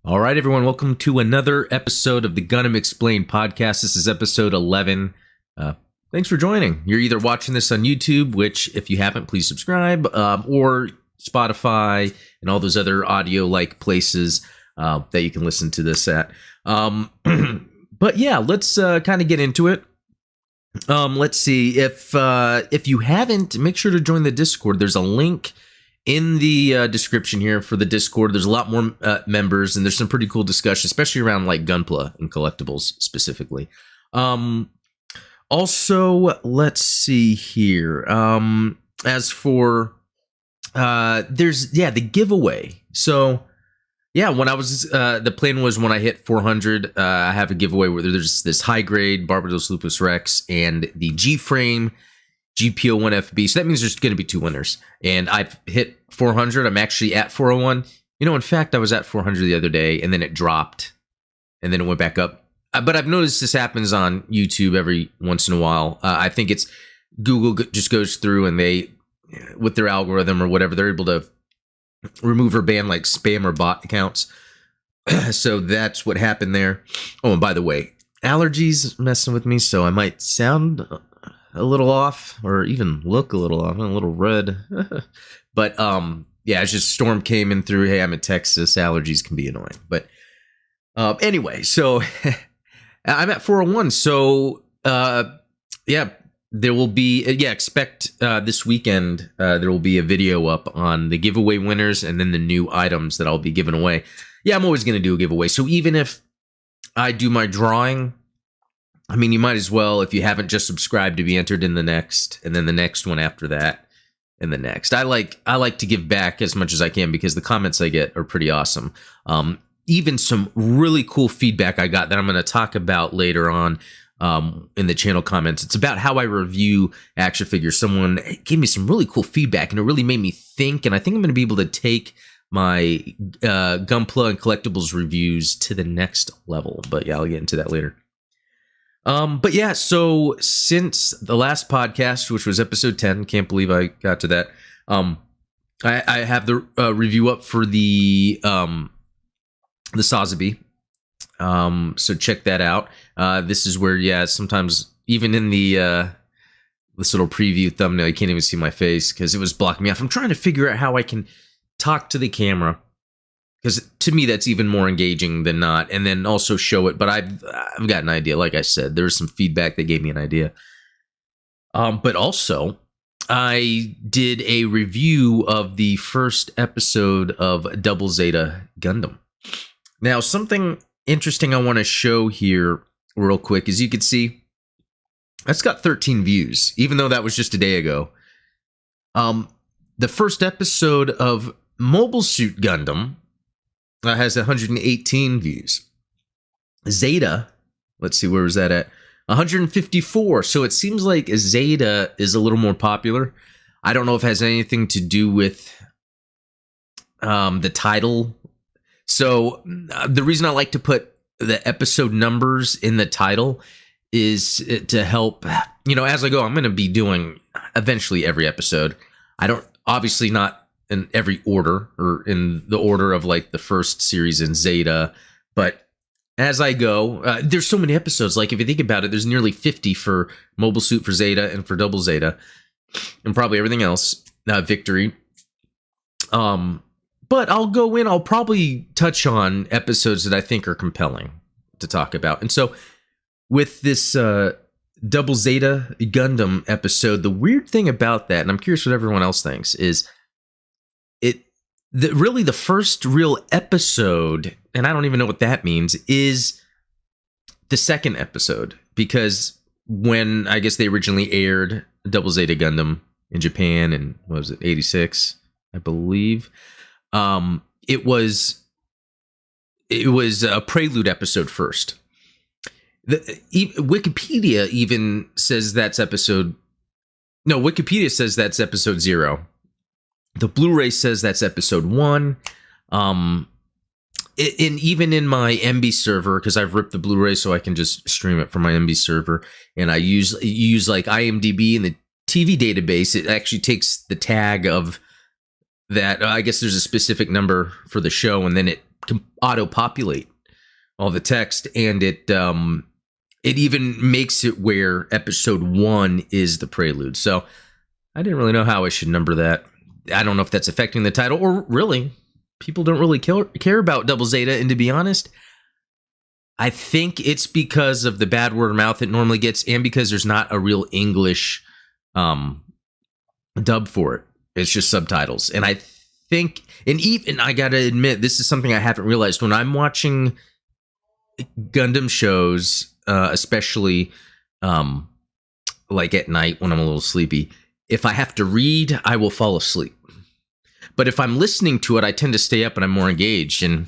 All right, everyone, welcome to another episode of the Gundam Explained podcast. This is episode 11. Thanks for joining. You're either watching this on YouTube, which if you haven't, please subscribe, or Spotify and all those other audio-like places that you can listen to this at. But yeah, let's kind of get into it. Let's see. If you haven't, make sure to join the Discord. There's a link in the description here for the Discord. There's a lot more members, and there's some pretty cool discussion, especially around like Gunpla and collectibles specifically. Also, let's see here. As for there's the giveaway. So yeah, when I was the plan was when I hit 400, I have a giveaway where there's this high grade Barbados Lupus Rex and the G frame GPO1FB. So that means there's going to be two winners. And I've hit 400. I'm actually at 401. You know, in fact, I was at 400 the other day, and then it dropped, and then it went back up. But I've noticed this happens on YouTube every once in a while. I think it's Google just goes through, and they, with their algorithm or whatever, they're able to remove or ban like spam or bot accounts. So that's what happened there. Oh, and by the way, allergies messing with me, so I might sound a little off, or even look a little off. I'm a little red. But yeah, it's just storm came in through. Hey, I'm in Texas. Allergies can be annoying. But anyway, so I'm at 401. So yeah, there will be expect this weekend there will be a video up on the giveaway winners and then the new items that I'll be giving away. Yeah, I'm always going to do a giveaway. So even if I do my drawing, I mean, you might as well, if you haven't, just subscribed to be entered in the next, and then the next one after that, and the next. I like to give back as much as I can because the comments I get are pretty awesome. Even some really cool feedback I got that I'm going to talk about later on in the channel comments. It's about how I review action figures. Someone gave me some really cool feedback, and it really made me think, and I think I'm going to be able to take my Gunpla and collectibles reviews to the next level. But yeah, I'll get into that later. But yeah, so since the last podcast, which was episode 10, can't believe I got to that. I have the review up for the Sazabi. So check that out. This is where, yeah, sometimes even in the this little preview thumbnail, you can't even see my face because it was blocking me off. I'm trying to figure out how I can talk to the camera, because to me, that's even more engaging than not. And then also show it. But I've got an idea. Like I said, there's some feedback that gave me an idea. But also, I did a review of the first episode of Double Zeta Gundam. Now, something interesting I want to show here real quick. As you can see, that's got 13 views, even though that was just a day ago. The first episode of Mobile Suit Gundam has 118 views. Zeta, let's see, where was that at? 154. So it seems like Zeta is a little more popular. I don't know if it has anything to do with the title. So the reason I like to put the episode numbers in the title is to help, you know, as I go, I'm going to be doing eventually every episode. I don't, obviously not in every order or in the order of like the first series in Zeta, but as I go, there's so many episodes. Like if you think about it, there's nearly 50 for Mobile Suit for Zeta and for Double Zeta, and probably everything else. Victory. But I'll go in. I'll probably touch on episodes that I think are compelling to talk about. And so with this Double Zeta Gundam episode, the weird thing about that, and I'm curious what everyone else thinks, is really the first real episode, and I don't even know what that means, is the second episode. Because when I guess they originally aired Double Zeta Gundam in Japan in, what was it, 86, I believe, it was a prelude episode first. Wikipedia even says that's episode... No, Wikipedia says that's episode 0. The Blu-ray says that's episode 1. And even in my MB server, because I've ripped the Blu-ray so I can just stream it from my MB server, and I use like IMDb and the TV database, it actually takes the tag of that. I guess there's a specific number for the show, and then it auto-populate all the text, and it even makes it where episode 1 is the prelude. So I didn't really know how I should number that. I don't know if that's affecting the title, or really, people don't really care about Double Zeta, and to be honest, I think it's because of the bad word of mouth it normally gets, and because there's not a real English dub for it. It's just subtitles. And I think, and even, I gotta admit, this is something I haven't realized. When I'm watching Gundam shows, especially like at night when I'm a little sleepy, if I have to read, I will fall asleep. But if I'm listening to it, I tend to stay up and I'm more engaged. And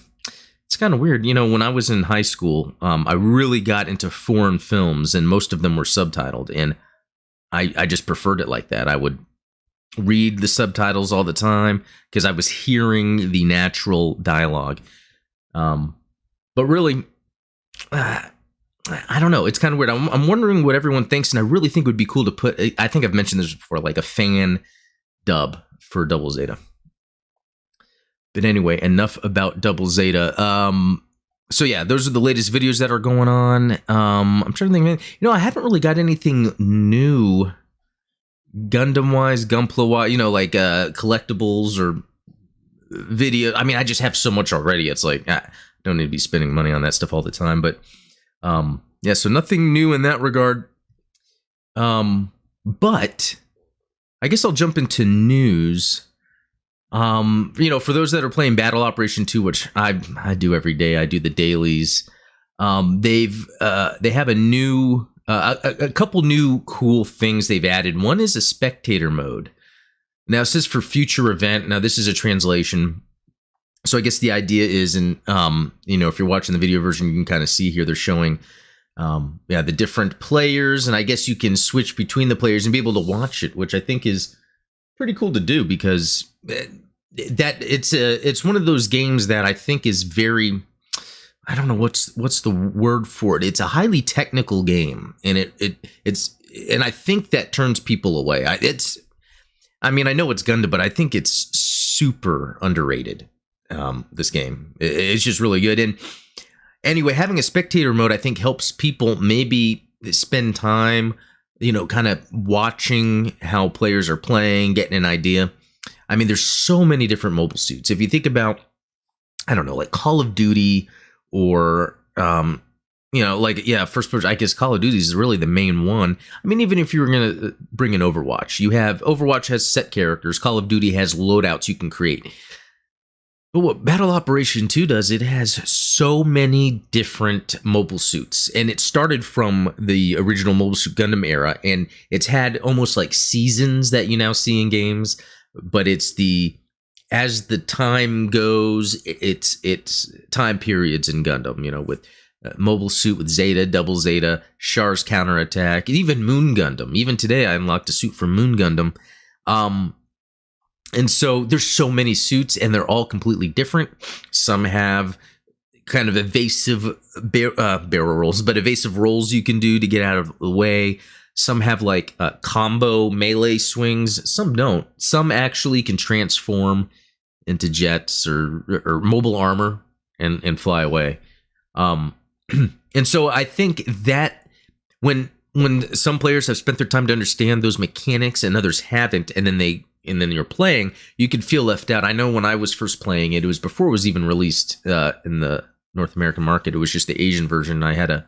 it's kind of weird. You know, when I was in high school, I really got into foreign films, and most of them were subtitled. And I just preferred it like that. I would read the subtitles all the time because I was hearing the natural dialogue. But really, I don't know. It's kind of weird. I'm wondering what everyone thinks, and I really think it would be cool to put, I think I've mentioned this before, like a fan dub for Double Zeta. But anyway, enough about Double Zeta. So yeah, those are the latest videos that are going on. I'm trying to think, man, you know, I haven't really got anything new Gundam-wise, Gunpla-wise, you know, like collectibles or video. I mean, I just have so much already. It's like, I don't need to be spending money on that stuff all the time. But yeah, so nothing new in that regard. But I guess I'll jump into news. You know, for those that are playing Battle Operation 2, which I do every day, I do the dailies. They have a new, a couple new cool things they've added. One is a Spectator Mode. Now it says for future event. Now this is a translation, so I guess the idea is, and you know, if you're watching the video version, you can kind of see here they're showing, yeah, the different players, and I guess you can switch between the players and be able to watch it, which I think is pretty cool to do, because that it's one of those games that I think is very, I don't know what's the word for it. It's a highly technical game, and it's and I think that turns people away. I mean, I know it's Gundam, but I think it's super underrated. This game, it's just really good. And anyway, having a spectator mode, I think, helps people maybe spend time, you know, kind of watching how players are playing, getting an idea. I mean, there's so many different mobile suits. If you think about, I don't know, like Call of Duty, or you know, like, yeah, first person, I guess Call of Duty is really the main one. I mean, even if you were going to bring in Overwatch, Overwatch has set characters. Call of Duty has loadouts you can create. But what Battle Operation 2 does, it has so many different mobile suits. And it started from the original Mobile Suit Gundam era, and it's had almost like seasons that you now see in games. But it's as the time goes, it's time periods in Gundam, you know, with mobile suit with Zeta, Double Zeta, Char's counterattack, and even Moon Gundam. Even today, I unlocked a suit for Moon Gundam. And so there's so many suits, and they're all completely different. Some have kind of evasive barrel rolls, but evasive rolls you can do to get out of the way. Some have like combo melee swings. Some don't. Some actually can transform into jets or mobile armor and fly away. And so I think that when some players have spent their time to understand those mechanics and others haven't, and then you're playing, you could feel left out. I know when I was first playing it, it was before it was even released in the North American market. It was just the Asian version. I had a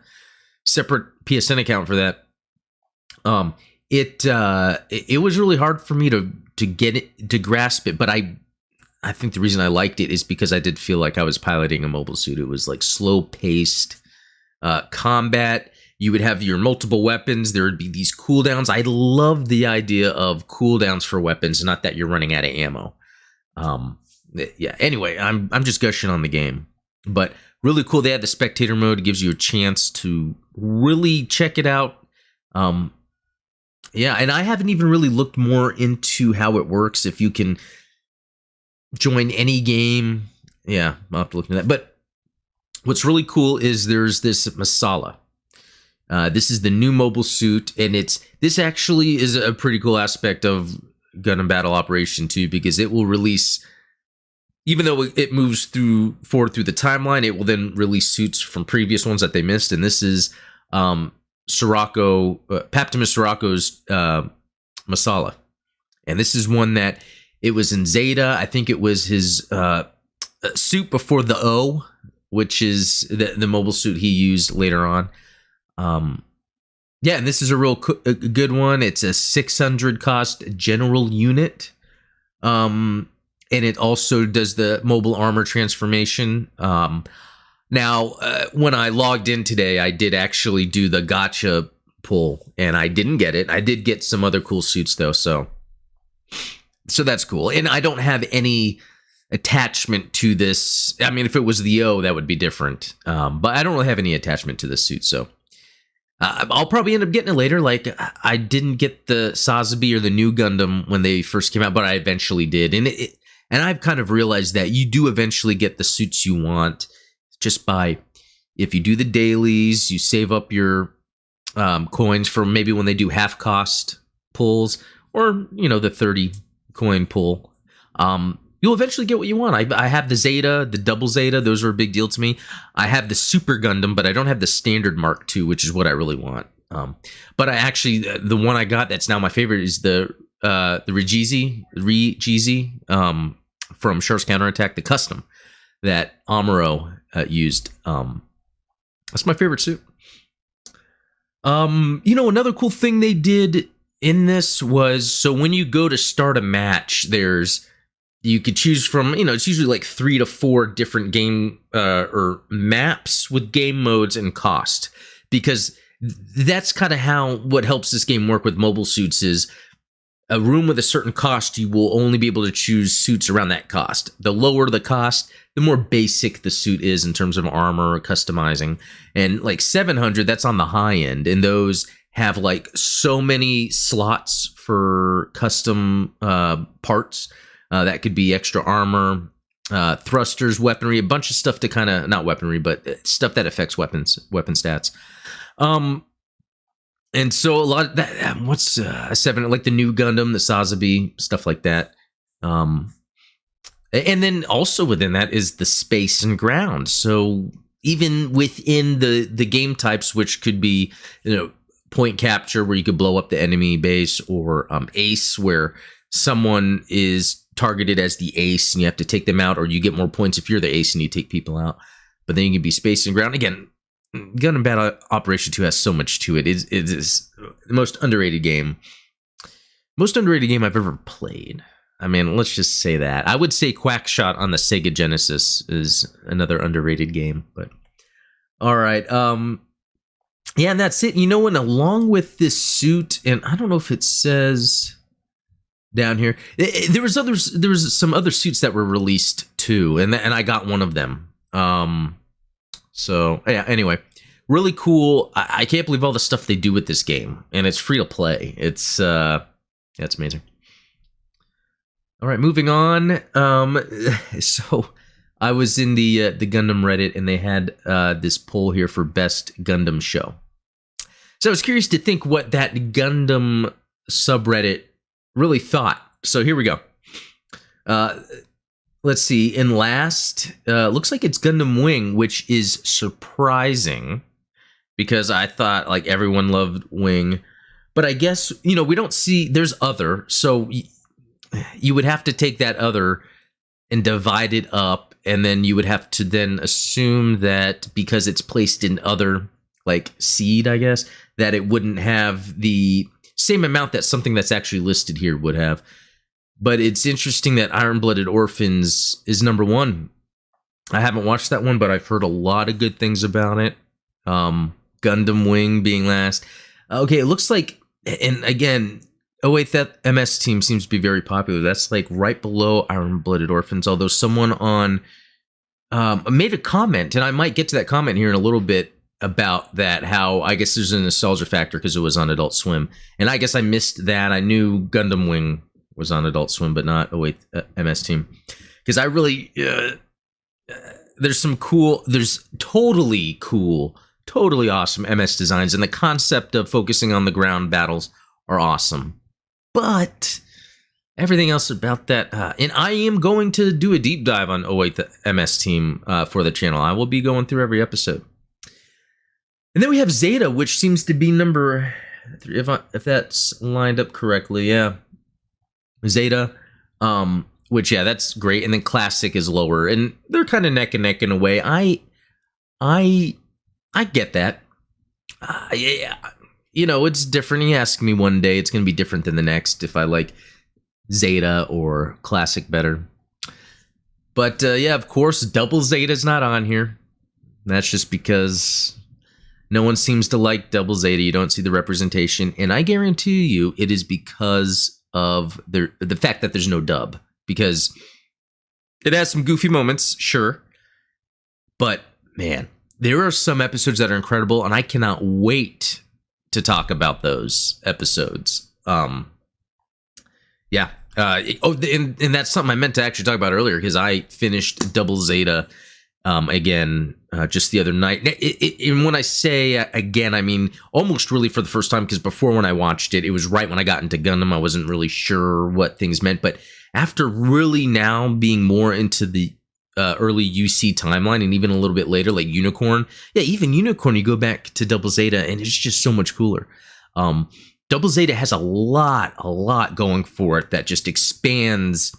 separate PSN account for that. It was really hard for me to get it, to grasp it, but I think the reason I liked it is because I did feel like I was piloting a mobile suit. It was like slow paced combat. You would have your multiple weapons. There would be these cooldowns. I love the idea of cooldowns for weapons, not that you're running out of ammo. Yeah. Anyway, I'm just gushing on the game, but really cool. They had the spectator mode. It gives you a chance to really check it out. Yeah, and I haven't even really looked more into how it works. If you can join any game, yeah, I'll have to look into that. But what's really cool is there's this Messala. This is the new mobile suit, and this actually is a pretty cool aspect of Gundam Battle Operation 2, because it will release even though it moves forward through the timeline, it will then release suits from previous ones that they missed. And this is Scirocco, Paptimus Scirocco's Messala. And this is one that it was in Zeta. I think it was his suit before the O, which is the mobile suit he used later on. Yeah, and this is a good one. It's a 600 cost general unit. And it also does the mobile armor transformation. Now, when I logged in today, I did actually do the gotcha pull, and I didn't get it. I did get some other cool suits, though, so that's cool. And I don't have any attachment to this. I mean, if it was the O, that would be different. But I don't really have any attachment to this suit, so I'll probably end up getting it later. Like, I didn't get the Saber or the new Gundam when they first came out, but I eventually did. And I've kind of realized that you do eventually get the suits you want just by, if you do the dailies, you save up your coins for maybe when they do half cost pulls, or, you know, the 30 coin pull. You'll eventually get what you want. I have the Zeta, the double Zeta. Those are a big deal to me. I have the Super Gundam, but I don't have the standard Mark II, which is what I really want. But I actually, the one I got that's now my favorite is the Regizi from Shark's Counterattack, the custom that Amuro used. That's my favorite suit. You know, another cool thing they did in this was, so when you go to start a match, you could choose from, you know, it's usually like 3 to 4 different game or maps with game modes and cost, because that's kind of what helps this game work with mobile suits is a room with a certain cost, you will only be able to choose suits around that cost. The lower the cost, the more basic the suit is in terms of armor or customizing. And like 700, that's on the high end, and those have like so many slots for custom parts. That could be extra armor, thrusters, weaponry, a bunch of stuff to kind of, not weaponry, but stuff that affects weapon stats. And so a lot of that, what's 7, like the new Gundam, the Sazabi, stuff like that. And then also within that is the space and ground. So even within the game types, which could be, you know, point capture, where you could blow up the enemy base, or ace, where someone is targeted as the ace and you have to take them out, or you get more points if you're the ace and you take people out. But then you can be space and ground. Again, Gundam Battle Operation 2 has so much to it. It is the most underrated game. Most underrated game I've ever played. I mean, let's just say that. I would say Quackshot on the Sega Genesis is another underrated game. But all right. Yeah, and that's it. You know, and along with this suit, and I don't know if it says down here, there was some other suits that were released too, and I got one of them. So yeah, anyway, really cool. I can't believe all the stuff they do with this game, and it's free to play. It's it's amazing. All right, moving on. So I was in the Gundam Reddit, and they had this poll here for best Gundam show. So I was curious to think what that Gundam subreddit really thought. So here we go. Let's see. In last, looks like it's Gundam Wing, which is surprising because I thought like everyone loved Wing. But I guess, you know, we don't see, there's other. So you would have to take that other and divide it up. And then you would have to then assume that because it's placed in other, like seed, I guess, that it wouldn't have the same amount that something that's actually listed here would have. But it's interesting that Iron-Blooded Orphans is number 1. I haven't watched that one, but I've heard a lot of good things about it. Gundam Wing being last. Okay, it looks like, and again, oh wait, that MS team seems to be very popular. That's like right below Iron-Blooded Orphans, although someone on made a comment, and I might get to that comment here in a little bit, about that, how I guess there's a nostalgia factor because it was on Adult Swim. And I guess I missed that. I knew Gundam Wing was on Adult Swim, but not MS Team. Because I really, there's totally cool, totally awesome MS designs. And the concept of focusing on the ground battles are awesome. But everything else about that. And I am going to do a deep dive on 08 the MS team for the channel. I will be going through every episode. And then we have Zeta, which seems to be number 3, if that's lined up correctly. Yeah, Zeta, which, yeah, that's great. And then Classic is lower, and they're kind of neck and neck in a way. I get that. Yeah, you know, it's different. You ask me one day, it's going to be different than the next if I like Zeta or Classic better. But yeah, of course, Double Zeta's not on here. That's just because no one seems to like Double Zeta. You don't see the representation, and I guarantee you it is because of the fact that there's no dub. Because it has some goofy moments, sure, but man, there are some episodes that are incredible, and I cannot wait to talk about those episodes. Yeah. And that's something I meant to actually talk about earlier, because I finished Double Zeta again just the other night. And when I say again, I mean almost really for the first time, because before when I watched it, it was right when I got into Gundam. I wasn't really sure what things meant, but after really now being more into the early UC timeline, and even a little bit later, like Unicorn. Yeah, even Unicorn, you go back to Double Zeta, and it's just so much cooler. Double Zeta has a lot going for it that just expands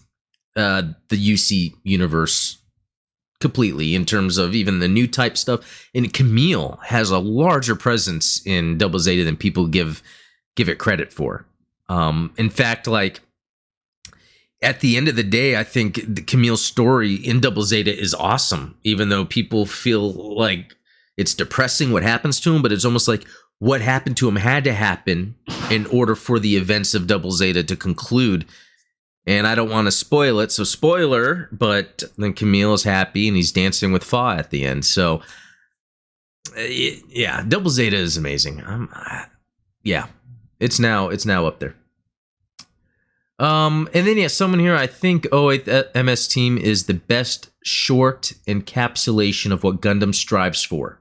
the UC universe completely in terms of even the new type stuff. And Camille has a larger presence in Double Zeta than people give it credit for. In fact, like, at the end of the day, I think Camille's story in Double Zeta is awesome, even though people feel like it's depressing what happens to him, but it's almost like what happened to him had to happen in order for the events of Double Zeta to conclude. And I don't want to spoil it, so spoiler, but then Camille is happy and he's dancing with Fa at the end. So, yeah, Double Zeta is amazing. Yeah, it's now up there. And then, yeah, someone here, I think 08 MS Team is the best short encapsulation of what Gundam strives for.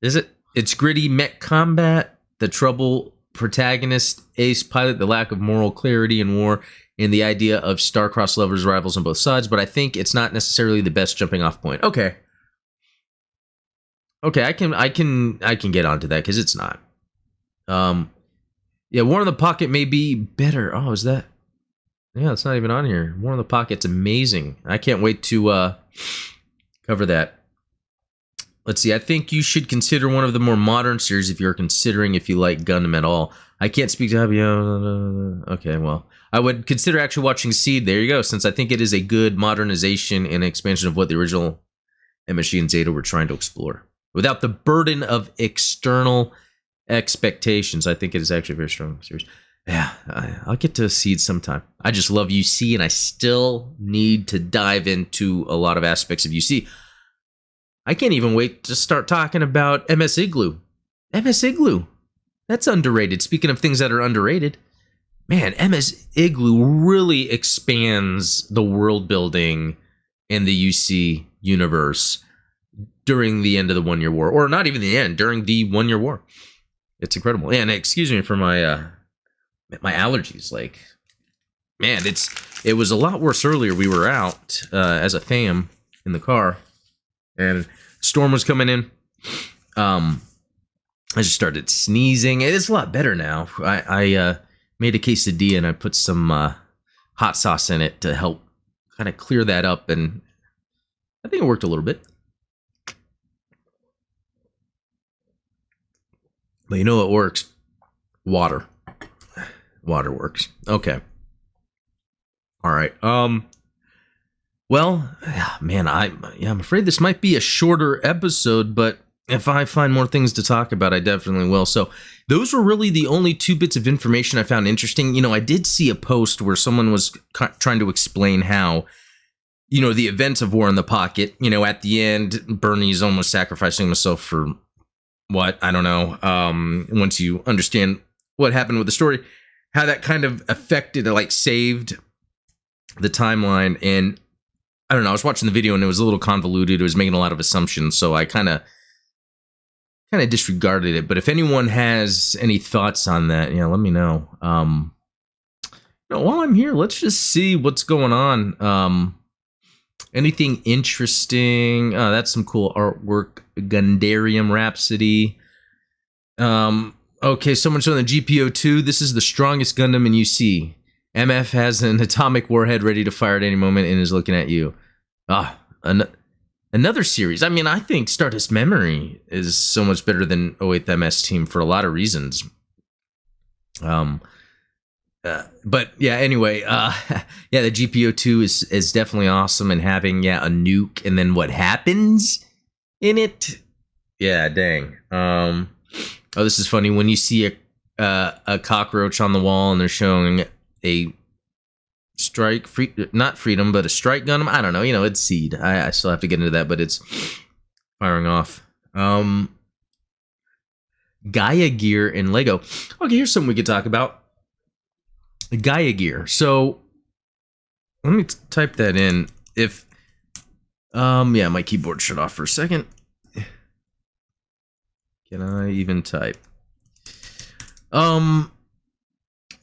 Is it? It's gritty mech combat, the trouble protagonist, ace pilot, the lack of moral clarity in war, and the idea of star-crossed lovers, rivals on both sides, but I think it's not necessarily the best jumping off point. Okay, I can get onto that, because it's not. Yeah, War in the Pocket may be better. Oh, is that? Yeah, it's not even on here. War in the Pocket's amazing. I can't wait to cover that. Let's see. I think you should consider one of the more modern series if you're considering if you like Gundam at all. I can't speak to okay, well, I would consider actually watching Seed. There you go, since I think it is a good modernization and expansion of what the original MSG and Zeta were trying to explore. Without the burden of external expectations. I think it is actually a very strong series. Yeah, I'll get to Seed sometime. I just love UC, and I still need to dive into a lot of aspects of UC. I can't even wait to start talking about MS Igloo. MS Igloo. That's underrated. Speaking of things that are underrated, man, MS Igloo really expands the world building in the UC universe during the end of the 1 Year War. Or not even the end, during the 1 Year War. It's incredible. And excuse me for my my allergies. Like, man, it was a lot worse earlier. We were out as a fam in the car, and storm was coming in. I just started sneezing. It's a lot better now. I made a quesadilla and I put some hot sauce in it to help kind of clear that up, and I think it worked a little bit. But you know what works? Water. Water works. Okay. All right. Well, man, I'm afraid this might be a shorter episode, but if I find more things to talk about, I definitely will. So those were really the only 2 bits of information I found interesting. You know, I did see a post where someone was trying to explain how, you know, the events of War in the Pocket, you know, at the end, Bernie's almost sacrificing himself for what? I don't know. Once you understand what happened with the story, how that kind of affected, like, saved the timeline. And I don't know, I was watching the video and it was a little convoluted. It was making a lot of assumptions, so I kind of disregarded it. But if anyone has any thoughts on that, yeah, let me know. No, while I'm here, let's just see what's going on. Anything interesting? Oh, that's some cool artwork. Gundarium Rhapsody. Okay, someone showing the GPO-2. This is the strongest Gundam in UC. MF has an atomic warhead ready to fire at any moment and is looking at you. Another series. I mean, I think Stardust Memory is so much better than 08th MS Team for a lot of reasons. But yeah, anyway, yeah, the GPO-2 is definitely awesome, and having a nuke and then what happens in it. Yeah, dang. Oh, this is funny when you see a cockroach on the wall and they're showing a not freedom, but a strike Gundam. I don't know, it's Seed. I still have to get into that, but it's firing off. Gaia Gear and Lego. Okay, here's something we could talk about. Gaia Gear. So let me type that in. If yeah, my keyboard shut off for a second. Can I even type?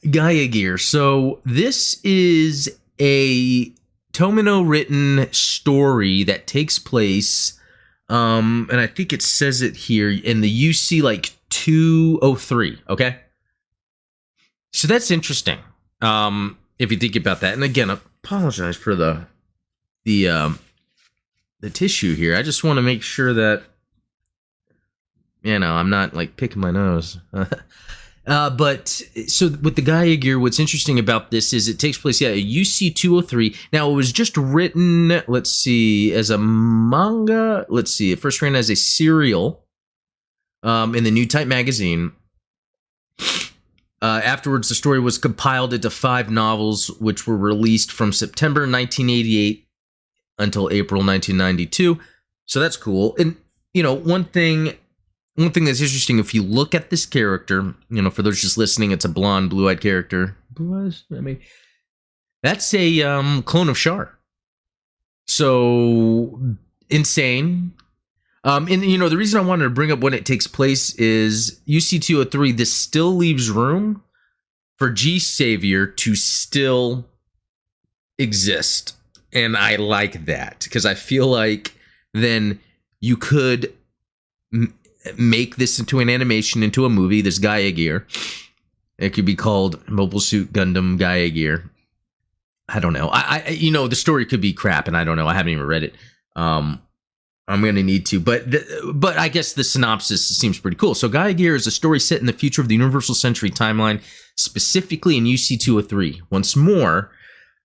Gaia Gear. So this is a Tomino written story that takes place, and I think it says it here in the UC like 203. Okay, so that's interesting. If you think about that, and again, I apologize for the tissue here. I just want to make sure that I'm not like picking my nose. But so with the Gaia Gear, what's interesting about this is it takes place, at UC 203. Now it was just written, let's see, as a manga. Let's see, it first ran as a serial in the New Type magazine. Afterwards, the story was compiled into 5 novels, which were released from September 1988 until April 1992. So that's cool. And one thing that's interesting, if you look at this character, for those just listening, it's a blonde, blue-eyed character. Blue eyes, I mean, that's a clone of Char. So insane. And the reason I wanted to bring up when it takes place is UC 203. This still leaves room for G Savior to still exist, and I like that because I feel like then you could make this into an animation, into a movie. This Gaia Gear, it could be called Mobile Suit Gundam Gaia Gear. I don't know. I the story could be crap, and I don't know. I haven't even read it. I'm going to need to, but I guess the synopsis seems pretty cool. So Gaia Gear is a story set in the future of the Universal Century timeline, specifically in UC 203. Once more,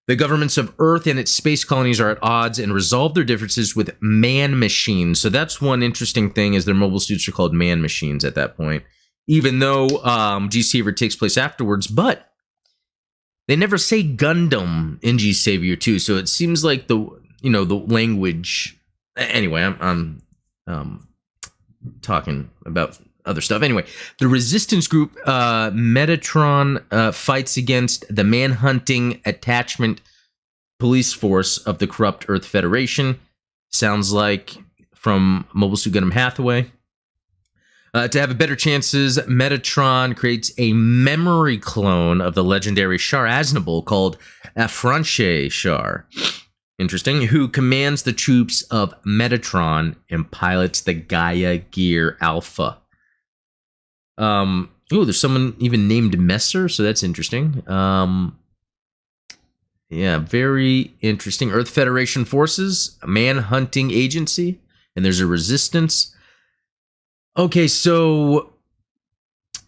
the governments of Earth and its space colonies are at odds and resolve their differences with man-machines. So that's one interesting thing, is their mobile suits are called man-machines at that point, even though G Savior takes place afterwards. But they never say Gundam in G Savior 2, so it seems like the language. Anyway, I'm talking about other stuff. Anyway, the resistance group Metatron fights against the manhunting attachment police force of the corrupt Earth Federation. Sounds like from Mobile Suit Gundam Hathaway. To have a better chances, Metatron creates a memory clone of the legendary Char Aznable called Affranche Char. Interesting. Who commands the troops of Metatron and pilots the Gaia Gear Alpha. There's someone even named Messer, so that's interesting. Yeah, very interesting. Earth Federation forces, a man-hunting agency, and there's a resistance. Okay, so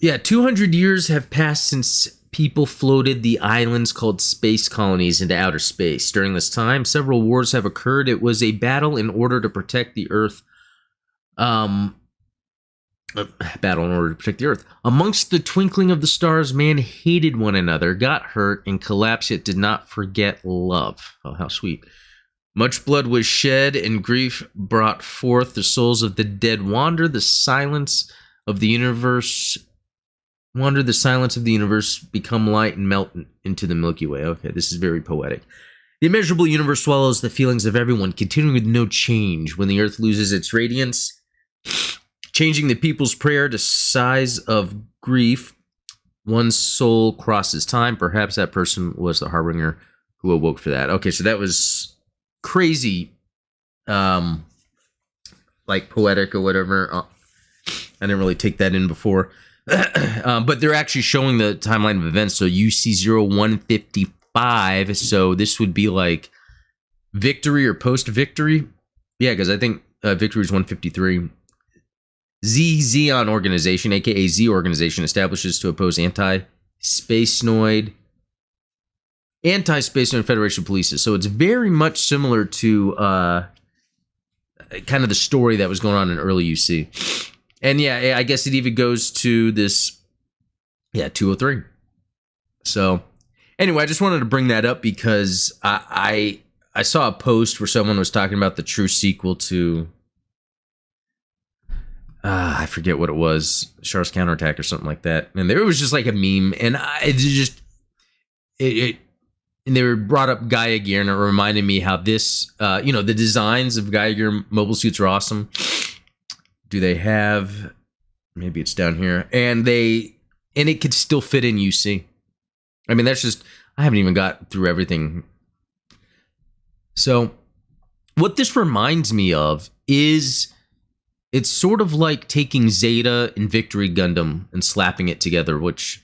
200 years have passed since people floated the islands called space colonies into outer space. During this time, several wars have occurred. It was a battle in order to protect the Earth. Amongst the twinkling of the stars, man hated one another, got hurt, and collapsed, yet did not forget love. Oh, how sweet. Much blood was shed, and grief brought forth the souls of the dead. Wander the silence of the universe, become light, and melt into the Milky Way. Okay, this is very poetic. The immeasurable universe swallows the feelings of everyone, continuing with no change. When the Earth loses its radiance, changing the people's prayer to sighs of grief, One soul crosses time. Perhaps that person was the harbinger who awoke for that. Okay, so that was crazy, like poetic or whatever. I didn't really take that in before. But they're actually showing the timeline of events. So UC0155. So this would be like victory or post-victory. Yeah, because I think victory is 153. Zeon Organization, aka Z Organization, establishes to oppose anti-Spacenoid Federation polices. So it's very much similar to kind of the story that was going on in early UC. And yeah, I guess it even goes to this, 203. So anyway, I just wanted to bring that up because I saw a post where someone was talking about the true sequel to, I forget what it was, Char's Counterattack or something like that. And there was just like a meme, and and they were brought up Gaia Gear, and it reminded me how this, the designs of Gaia Gear mobile suits are awesome. Do they have, maybe it's down here, and it could still fit in UC. I mean, that's just, I haven't even got through everything. So what this reminds me of is, it's sort of like taking Zeta and Victory Gundam and slapping it together, which,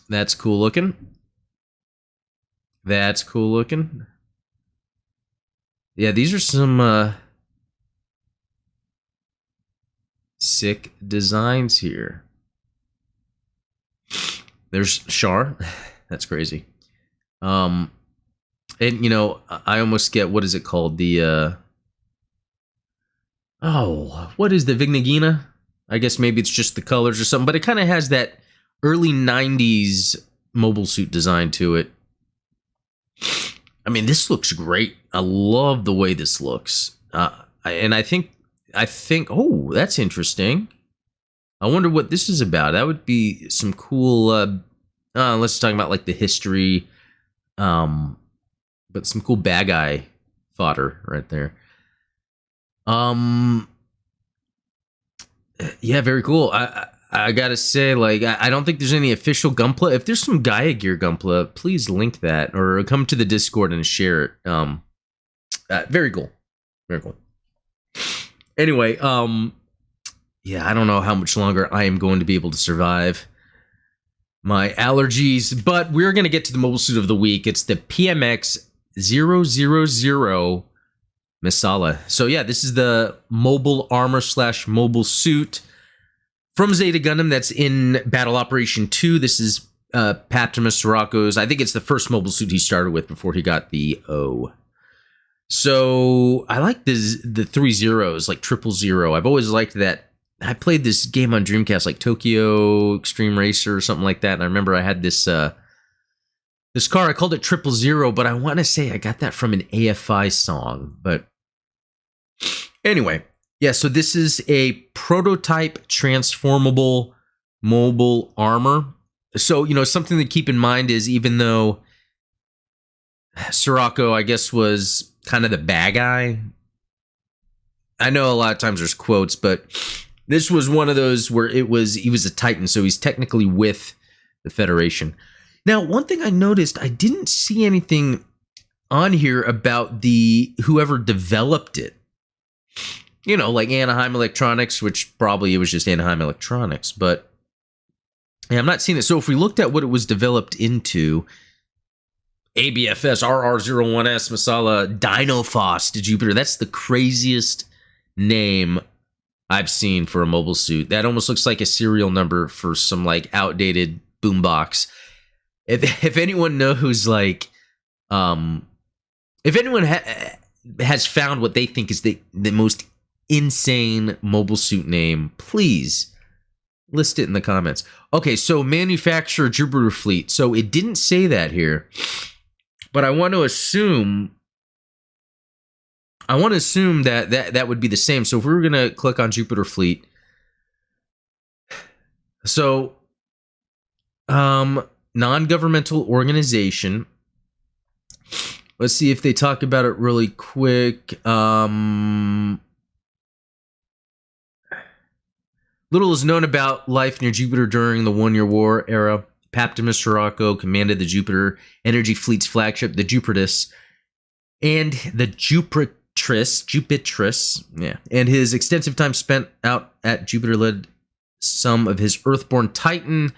that's cool looking. That's cool looking. Yeah, these are some sick designs here. There's Char. That's crazy. And I almost get, what is it called? The what is the Vignagina? I guess maybe it's just the colors or something, but it kind of has that early 90s mobile suit design to it. I mean, this looks great. I love the way this looks. And I think, oh, that's interesting. I wonder what this is about. That would be some cool, let's talk about like the history, but some cool bad guy fodder right there. Yeah, very cool. I gotta say, like, I don't think there's any official Gunpla. If there's some Gaia Gear Gunpla, please link that or come to the Discord and share it. Very cool. Very cool. Anyway, yeah, I don't know how much longer I am going to be able to survive my allergies, but we're going to get to the mobile suit of the week. It's the PMX 000 Messala. So yeah, this is the mobile armor / mobile suit from Zeta Gundam that's in Battle Operation 2. This is Paptimus Scirocco's. I think it's the first mobile suit he started with before he got the O. So I like the 3 zeros, like 000. I've always liked that. I played this game on Dreamcast, like Tokyo Extreme Racer or something like that. And I remember I had this this car. I called it 000, but I want to say I got that from an AFI song. But anyway, yeah. So this is a prototype transformable mobile armor. So something to keep in mind is, even though Scirocco, I guess, was kind of the bad guy. I know a lot of times there's quotes, but this was one of those where he was a Titan, so he's technically with the Federation. Now, one thing I noticed, I didn't see anything on here about whoever developed it. Like Anaheim Electronics, which probably it was just Anaheim Electronics, but yeah, I'm not seeing it. So if we looked at what it was developed into, ABFS RR01S Messala Dinofos to Jupiter. That's the craziest name I've seen for a mobile suit. That almost looks like a serial number for some like outdated boombox. If anyone knows, like, if anyone has found what they think is the most insane mobile suit name, please list it in the comments. Okay, so manufacturer Jupiter Fleet. So it didn't say that here, but I want to assume that would be the same. So if we were going to click on Jupiter Fleet, so non-governmental organization. Let's see if they talk about it really quick. Little is known about life near Jupiter during the One-Year War era. Paptimus Scirocco commanded the Jupiter Energy Fleet's flagship, the Jupitus, and the Jupitris, yeah, and his extensive time spent out at Jupiter led some of his Earthborn Titan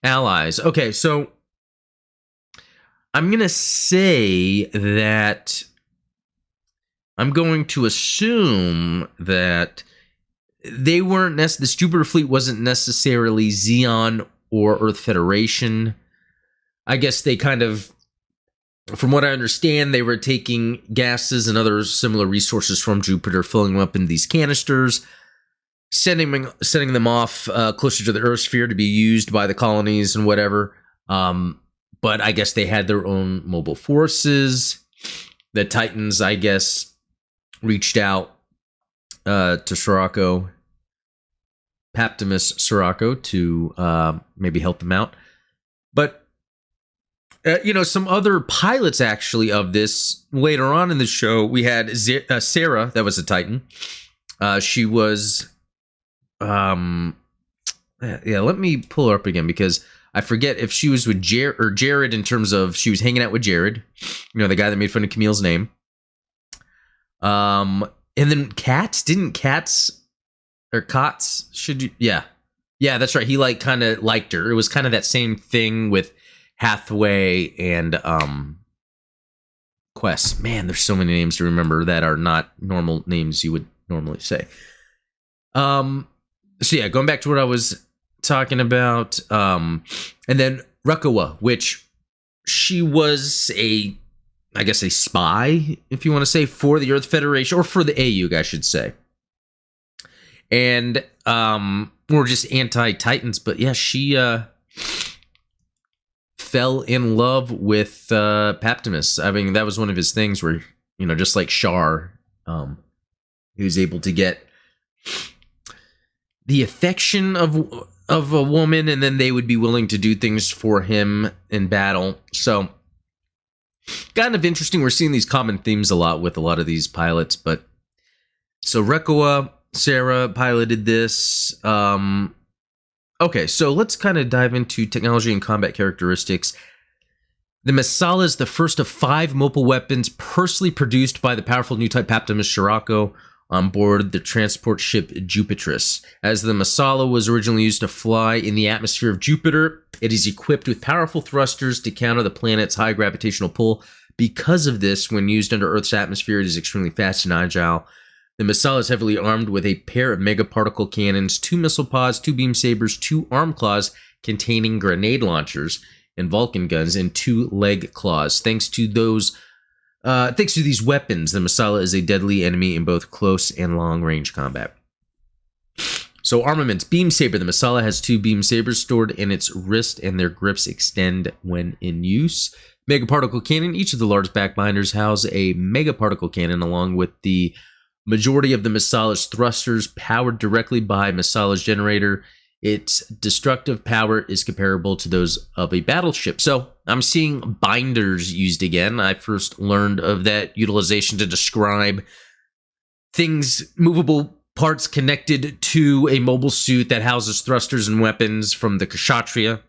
allies. Okay, so I'm going to say that I'm going to assume that they weren't this Jupiter fleet wasn't necessarily Xeon or Earth Federation. I guess they kind of, from what I understand, they were taking gases and other similar resources from Jupiter, filling them up in these canisters, sending them off closer to the Earth sphere to be used by the colonies and whatever. But I guess they had their own mobile forces. The Titans, I guess, reached out to Scirocco, Paptimus Scirocco, to maybe help them out. But some other pilots actually of this later on in the show. We had Sarah, that was a Titan. She was, let me pull her up again because I forget if she was with Jared in terms of she was hanging out with Jared, the guy that made fun of Camille's name. And then Katz, yeah, that's right. He kind of liked her. It was kind of that same thing with Hathaway and Quest. Man, there's so many names to remember that are not normal names you would normally say. So yeah, going back to what I was talking about, and then Rukawa, which she was a spy, if you want to say, for the Earth Federation, or for the AU, I should say. And we're just anti-Titans, but yeah, she fell in love with Paptimus. I mean, that was one of his things where, just like Char, he was able to get the affection of a woman, and then they would be willing to do things for him in battle. So kind of interesting. We're seeing these common themes a lot with a lot of these pilots. But so Rukawa, Sarah piloted this. Okay, so let's kind of dive into technology and combat characteristics. The Messala is the first of 5 mobile weapons personally produced by the powerful new type Paptimus Scirocco on board the transport ship Jupitris. As the Messala was originally used to fly in the atmosphere of Jupiter, it is equipped with powerful thrusters to counter the planet's high gravitational pull. Because of this, when used under Earth's atmosphere, it is extremely fast and agile. The Messala is heavily armed with a pair of megaparticle cannons, 2 missile pods, 2 beam sabers, 2 arm claws containing grenade launchers and Vulcan guns, and 2 leg claws. Thanks to these weapons, the Messala is a deadly enemy in both close and long-range combat. So armaments. Beam saber. The Messala has 2 beam sabers stored in its wrist, and their grips extend when in use. Megaparticle cannon. Each of the large backbinders house a megaparticle cannon along with the majority of the Messala's thrusters, powered directly by Messala's generator. Its destructive power is comparable to those of a battleship. So I'm seeing binders used again. I first learned of that utilization to describe things, movable parts connected to a mobile suit that houses thrusters and weapons from the Kshatriya.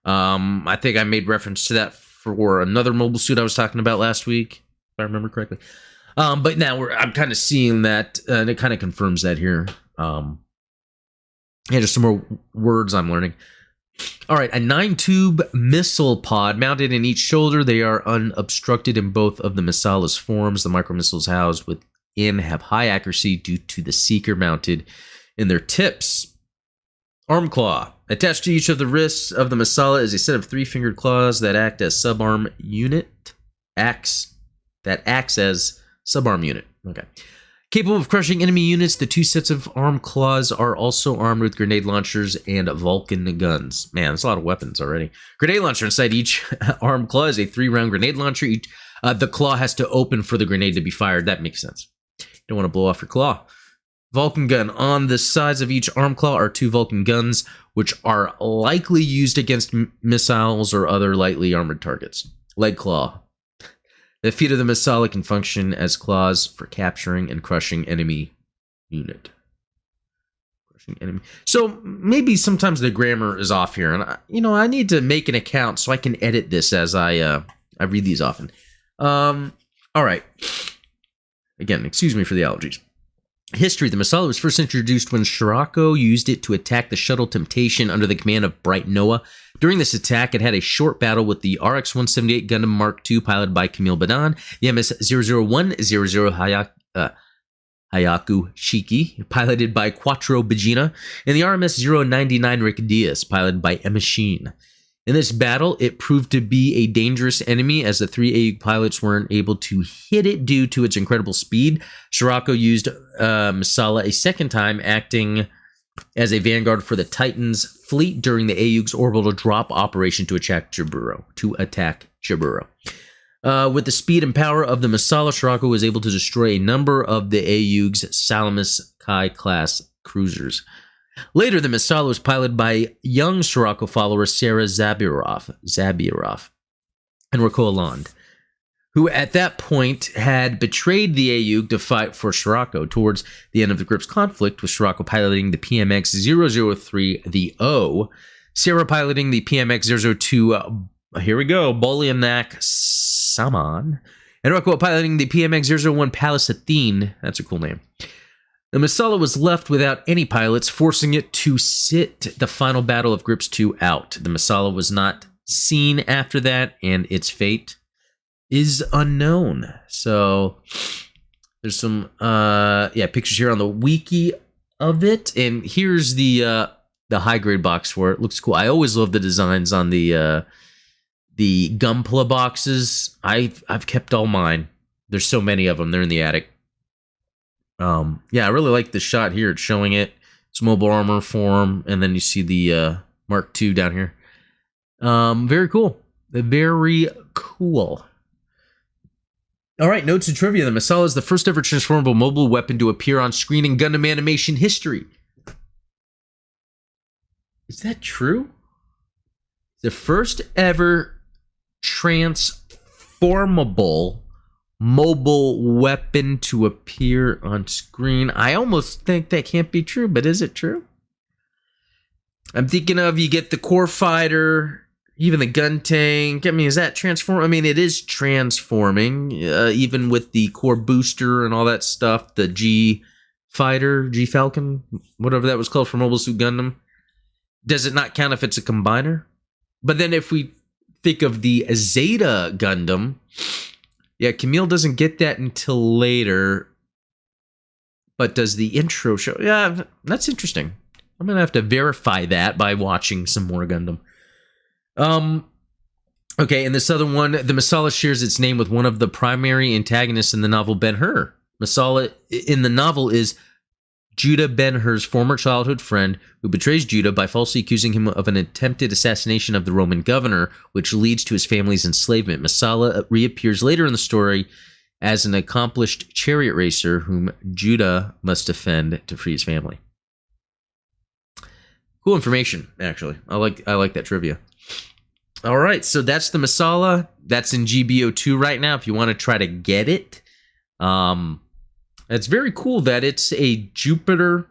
I think I made reference to that for another mobile suit I was talking about last week, if I remember correctly. But now I'm kind of seeing that, and it kind of confirms that here. Just some more words I'm learning. All right, a 9-tube missile pod mounted in each shoulder. They are unobstructed in both of the Messala's forms. The micromissiles housed within have high accuracy due to the seeker mounted in their tips. Arm claw. Attached to each of the wrists of the Messala is a set of 3-fingered claws that act as subarm unit. Acts as subarm unit. Okay. Capable of crushing enemy units, the 2 sets of arm claws are also armed with grenade launchers and Vulcan guns. Man, that's a lot of weapons already. Grenade launcher inside each arm claw is a 3-round grenade launcher. The claw has to open for the grenade to be fired. That makes sense. You don't want to blow off your claw. Vulcan gun. On the sides of each arm claw are 2 Vulcan guns, which are likely used against missiles or other lightly armored targets. Leg claw. The feet of the Messala can function as claws for capturing and crushing enemy unit. enemy. So maybe sometimes the grammar is off here, and I need to make an account so I can edit this as I read these often. All right. Again, excuse me for the allergies. History. The Messala was first introduced when Scirocco used it to attack the shuttle Temptation under the command of Bright Noah. During this attack, it had a short battle with the RX-178 Gundam Mark II piloted by Camille Badan, the MS-00100 Hayaku Shiki, piloted by Quattro Begina, and the RMS-099 Rick Diaz, piloted by Emma Sheen. In this battle, it proved to be a dangerous enemy as the 3 AUG pilots weren't able to hit it due to its incredible speed. Scirocco used Messala a second time, acting as a vanguard for the Titan's fleet during the AUG's orbital drop operation to attack Jaburo. With the speed and power of the Messala, Scirocco was able to destroy a number of the AUG's Salamis Kai-class cruisers. Later, the Messala was piloted by young Scirocco follower Sarah Zabirov and Raquel Hollande, who at that point had betrayed the AUG to fight for Scirocco. Towards the end of the group's conflict, with Scirocco piloting the PMX-003, the O, Sarah piloting the PMX-002, here we go, Bolyanak Saman, and Raquel piloting the PMX-001 Pallas Athene. That's a cool name. The Messala was left without any pilots, forcing it to sit the final battle of Groups 2 out. The Messala was not seen after that, and its fate is unknown. So there's some pictures here on the wiki of it, and here's the high grade box for it. Looks cool. I always love the designs on the Gunpla boxes. I've kept all mine. There's so many of them. They're in the attic. I really like the shot here. It's showing its mobile armor form, and then you see the Mark II down here. Very cool. Very cool. All right, notes and trivia. The Messala is the first ever transformable mobile weapon to appear on screen in Gundam animation history. Is that true? The first ever transformable mobile weapon to appear on screen. I almost think that can't be true, but is it true? I'm thinking of, you get the core fighter, even the gun tank. I mean, is that transform? I mean, it is transforming, even with the core booster and all that stuff. The G fighter, G Falcon, whatever that was called for Mobile Suit Gundam. Does it not count if it's a combiner? But then if we think of the Zeta Gundam, yeah, Camille doesn't get that until later. But does the intro show? Yeah, that's interesting. I'm going to have to verify that by watching some more Gundam. Okay, in this other one, the Messala shares its name with one of the primary antagonists in the novel, Ben-Hur. Messala in the novel is Judah Ben-Hur's former childhood friend who betrays Judah by falsely accusing him of an attempted assassination of the Roman governor, which leads to his family's enslavement. Messala reappears later in the story as an accomplished chariot racer whom Judah must defend to free his family. Cool information, actually. I like that trivia. All right, so that's the Messala. That's in GBO2 right now if you want to try to get it. It's very cool that it's a Jupiter.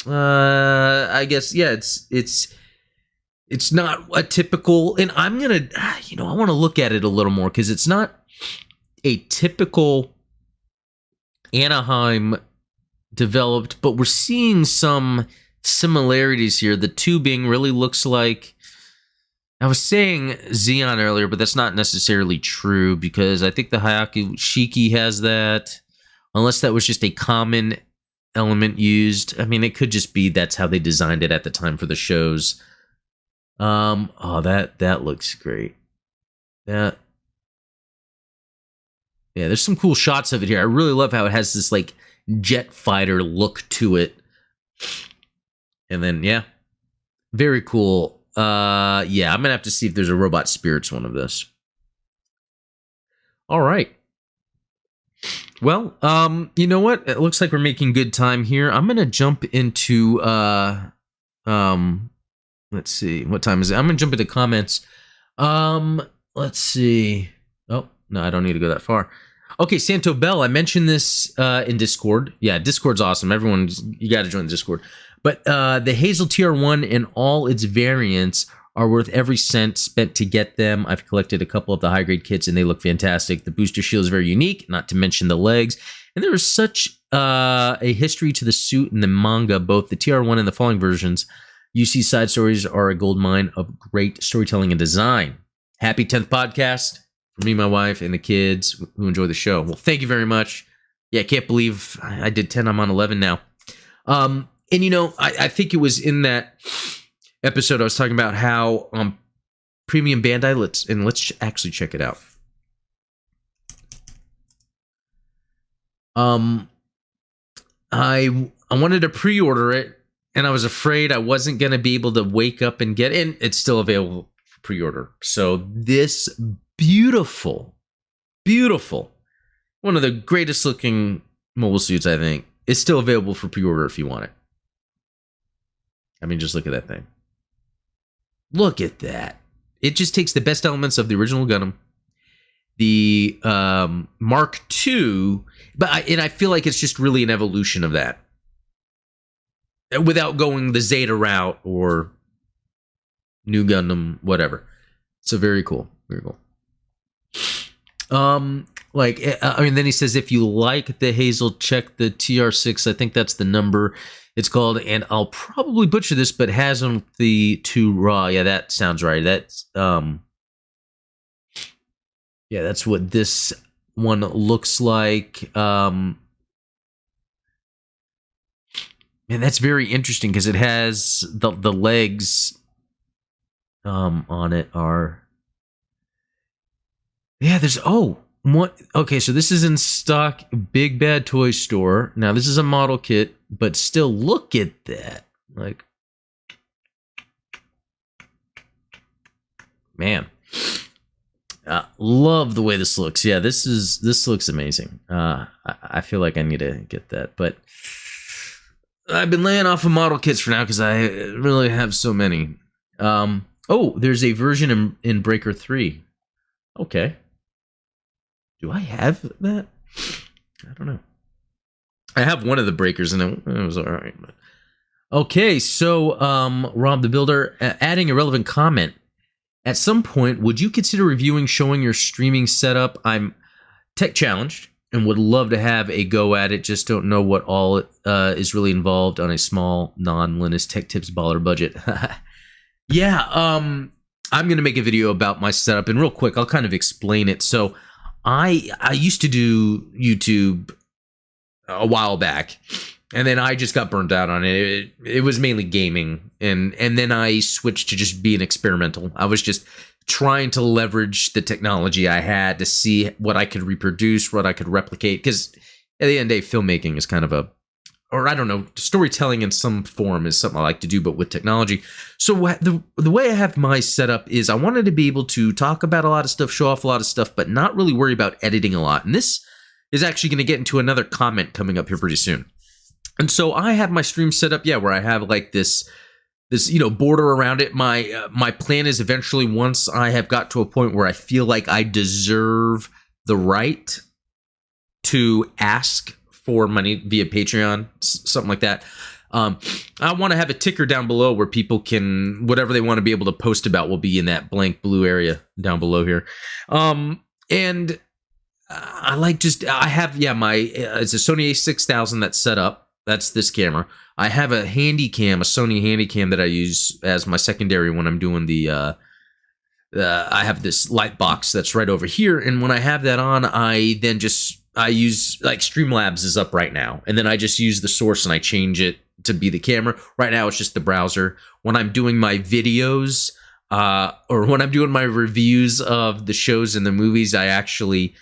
I guess, yeah, it's not a typical, and I'm gonna, I want to look at it a little more because it's not a typical Anaheim developed, but we're seeing some similarities here. The tubing really looks like, I was saying Xeon earlier, but that's not necessarily true because I think the Hayaku Shiki has that. Unless that was just a common element used. I mean, it could just be that's how they designed it at the time for the shows. That looks great. Yeah, there's some cool shots of it here. I really love how it has this like jet fighter look to it. And then, yeah, very cool. I'm gonna have to see if there's a Robot Spirits one of this. All right. Well, you know what? It looks like we're making good time here. I'm gonna jump into let's see, what time is it? I'm gonna jump into comments. Let's see. Oh, no, I don't need to go that far. Okay, Santo Bell, I mentioned this in Discord. Yeah, Discord's awesome. Everyone, you got to join the Discord. But the Hazel TR1 and all its variants are worth every cent spent to get them. I've collected a couple of the high-grade kits, and they look fantastic. The booster shield is very unique, not to mention the legs. And there is such a history to the suit in the manga, both the TR1 and the following versions. UC side stories are a gold mine of great storytelling and design. Happy 10th podcast for me, my wife, and the kids who enjoy the show. Well, thank you very much. Yeah, I can't believe I did 10. I'm on 11 now. And, you know, I think it was in that episode I was talking about how Premium Bandai, let's actually check it out. I wanted to pre-order it, and I was afraid I wasn't going to be able to wake up and get it. It's still available for pre-order. So this beautiful, one of the greatest looking mobile suits, I think, is still available for pre-order if you want it. I mean, just look at that thing. Look at that. It just takes the best elements of the original Gundam, the Mark II, and I feel like it's just really an evolution of that, without going the Zeta route or New Gundam, whatever. So very cool, very cool. Then he says, if you like the Hazel, check the TR6. I think that's the number it's called, and I'll probably butcher this, but has on the 2 raw. Yeah, that sounds right. That's yeah, that's what this one looks like. And that's very interesting because it has the legs on it are, yeah, there's what? Okay, so this is in stock, Big Bad Toy Store. Now this is a model kit, but still, look at that. Like, man, love the way this looks. Yeah, this looks amazing. I feel like I need to get that, but I've been laying off of model kits for now because I really have so many. There's a version in Breaker 3. Okay. Do I have that? I don't know. I have one of the breakers, and it was all right. Okay, so Rob the Builder, adding a relevant comment. At some point, would you consider reviewing, showing your streaming setup? I'm tech challenged and would love to have a go at it. Just don't know what all is really involved on a small, non-Linus Tech Tips baller budget. Yeah, I'm going to make a video about my setup, and real quick, I'll kind of explain it. So I used to do YouTube a while back, and then I just got burnt out on it. It was mainly gaming, and then I switched to just being experimental. I was just trying to leverage the technology I had to see what I could reproduce, what I could replicate, because at the end of the day, filmmaking is kind of storytelling in some form is something I like to do, but with technology. So the way I have my setup is I wanted to be able to talk about a lot of stuff, show off a lot of stuff, but not really worry about editing a lot. And this is actually going to get into another comment coming up here pretty soon. And so I have my stream set up, where I have like this border around it. My plan is eventually, once I have got to a point where I feel like I deserve the right to ask for money via Patreon, something like that. I want to have a ticker down below where people can, whatever they want to be able to post about will be in that blank blue area down below here. And I have, it's a Sony A6000 that's set up. That's this camera. I have a Sony Handycam that I use as my secondary when I'm doing I have this light box that's right over here. And when I have that on, I use, like, Streamlabs is up right now. And then I just use the source and I change it to be the camera. Right now, it's just the browser. When I'm doing my videos, or when I'm doing my reviews of the shows and the movies, I actually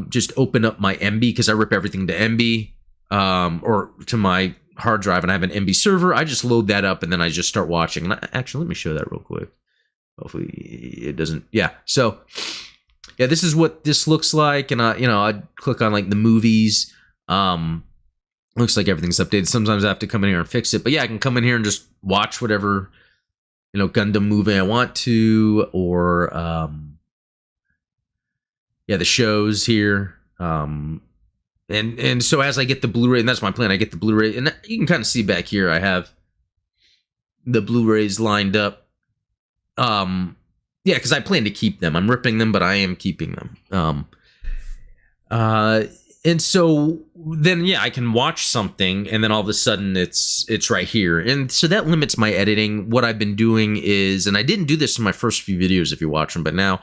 just open up my MB, because I rip everything to MB, or to my hard drive, and I have an MB server. I just load that up, and then I just start watching. And actually, let me show that real quick. Hopefully it doesn't. Yeah. So yeah, this is what this looks like. And I click on like the movies. Looks like everything's updated. Sometimes I have to come in here and fix it, but yeah, I can come in here and just watch whatever, Gundam movie I want to, or the shows here. And so as I get the Blu-ray, and that's my plan, I get the Blu-ray, and you can kind of see back here, I have the Blu-rays lined up. Yeah, because I plan to keep them. I'm ripping them, but I am keeping them. And so then, yeah, I can watch something, and then all of a sudden it's right here. And so that limits my editing. What I've been doing is, and I didn't do this in my first few videos if you watch them, but now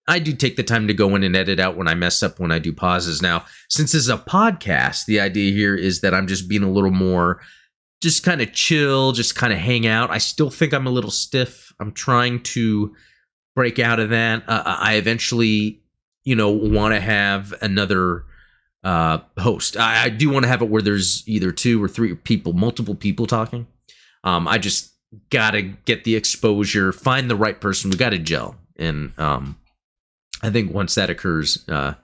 I do take the time to go in and edit out when I mess up, when I do pauses. Now, since this is a podcast, the idea here is that I'm just being a little more, just kind of chill, just kind of hang out. I still think I'm a little stiff. I'm trying to break out of that. I eventually, want to have another host. I do want to have it where there's either 2 or 3 people, multiple people talking. I just gotta get the exposure, find the right person. We gotta gel, and I think once that occurs, that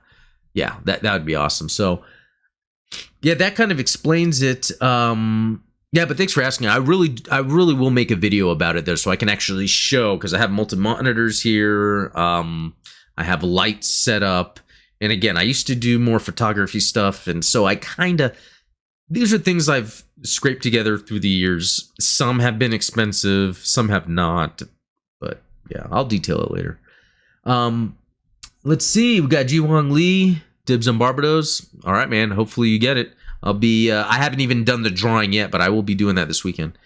would be awesome. So, yeah, that kind of explains it. Yeah, but thanks for asking. I really will make a video about it though, so I can actually show, because I have multiple monitors here. I have lights set up. And again, I used to do more photography stuff, and so I these are things I've scraped together through the years. Some have been expensive, some have not, but yeah, I'll detail it later. Let's see, we got Ji-Hwang Lee, dibs on Barbados. All right, man, hopefully you get it. I'll be, I haven't even done the drawing yet, but I will be doing that this weekend.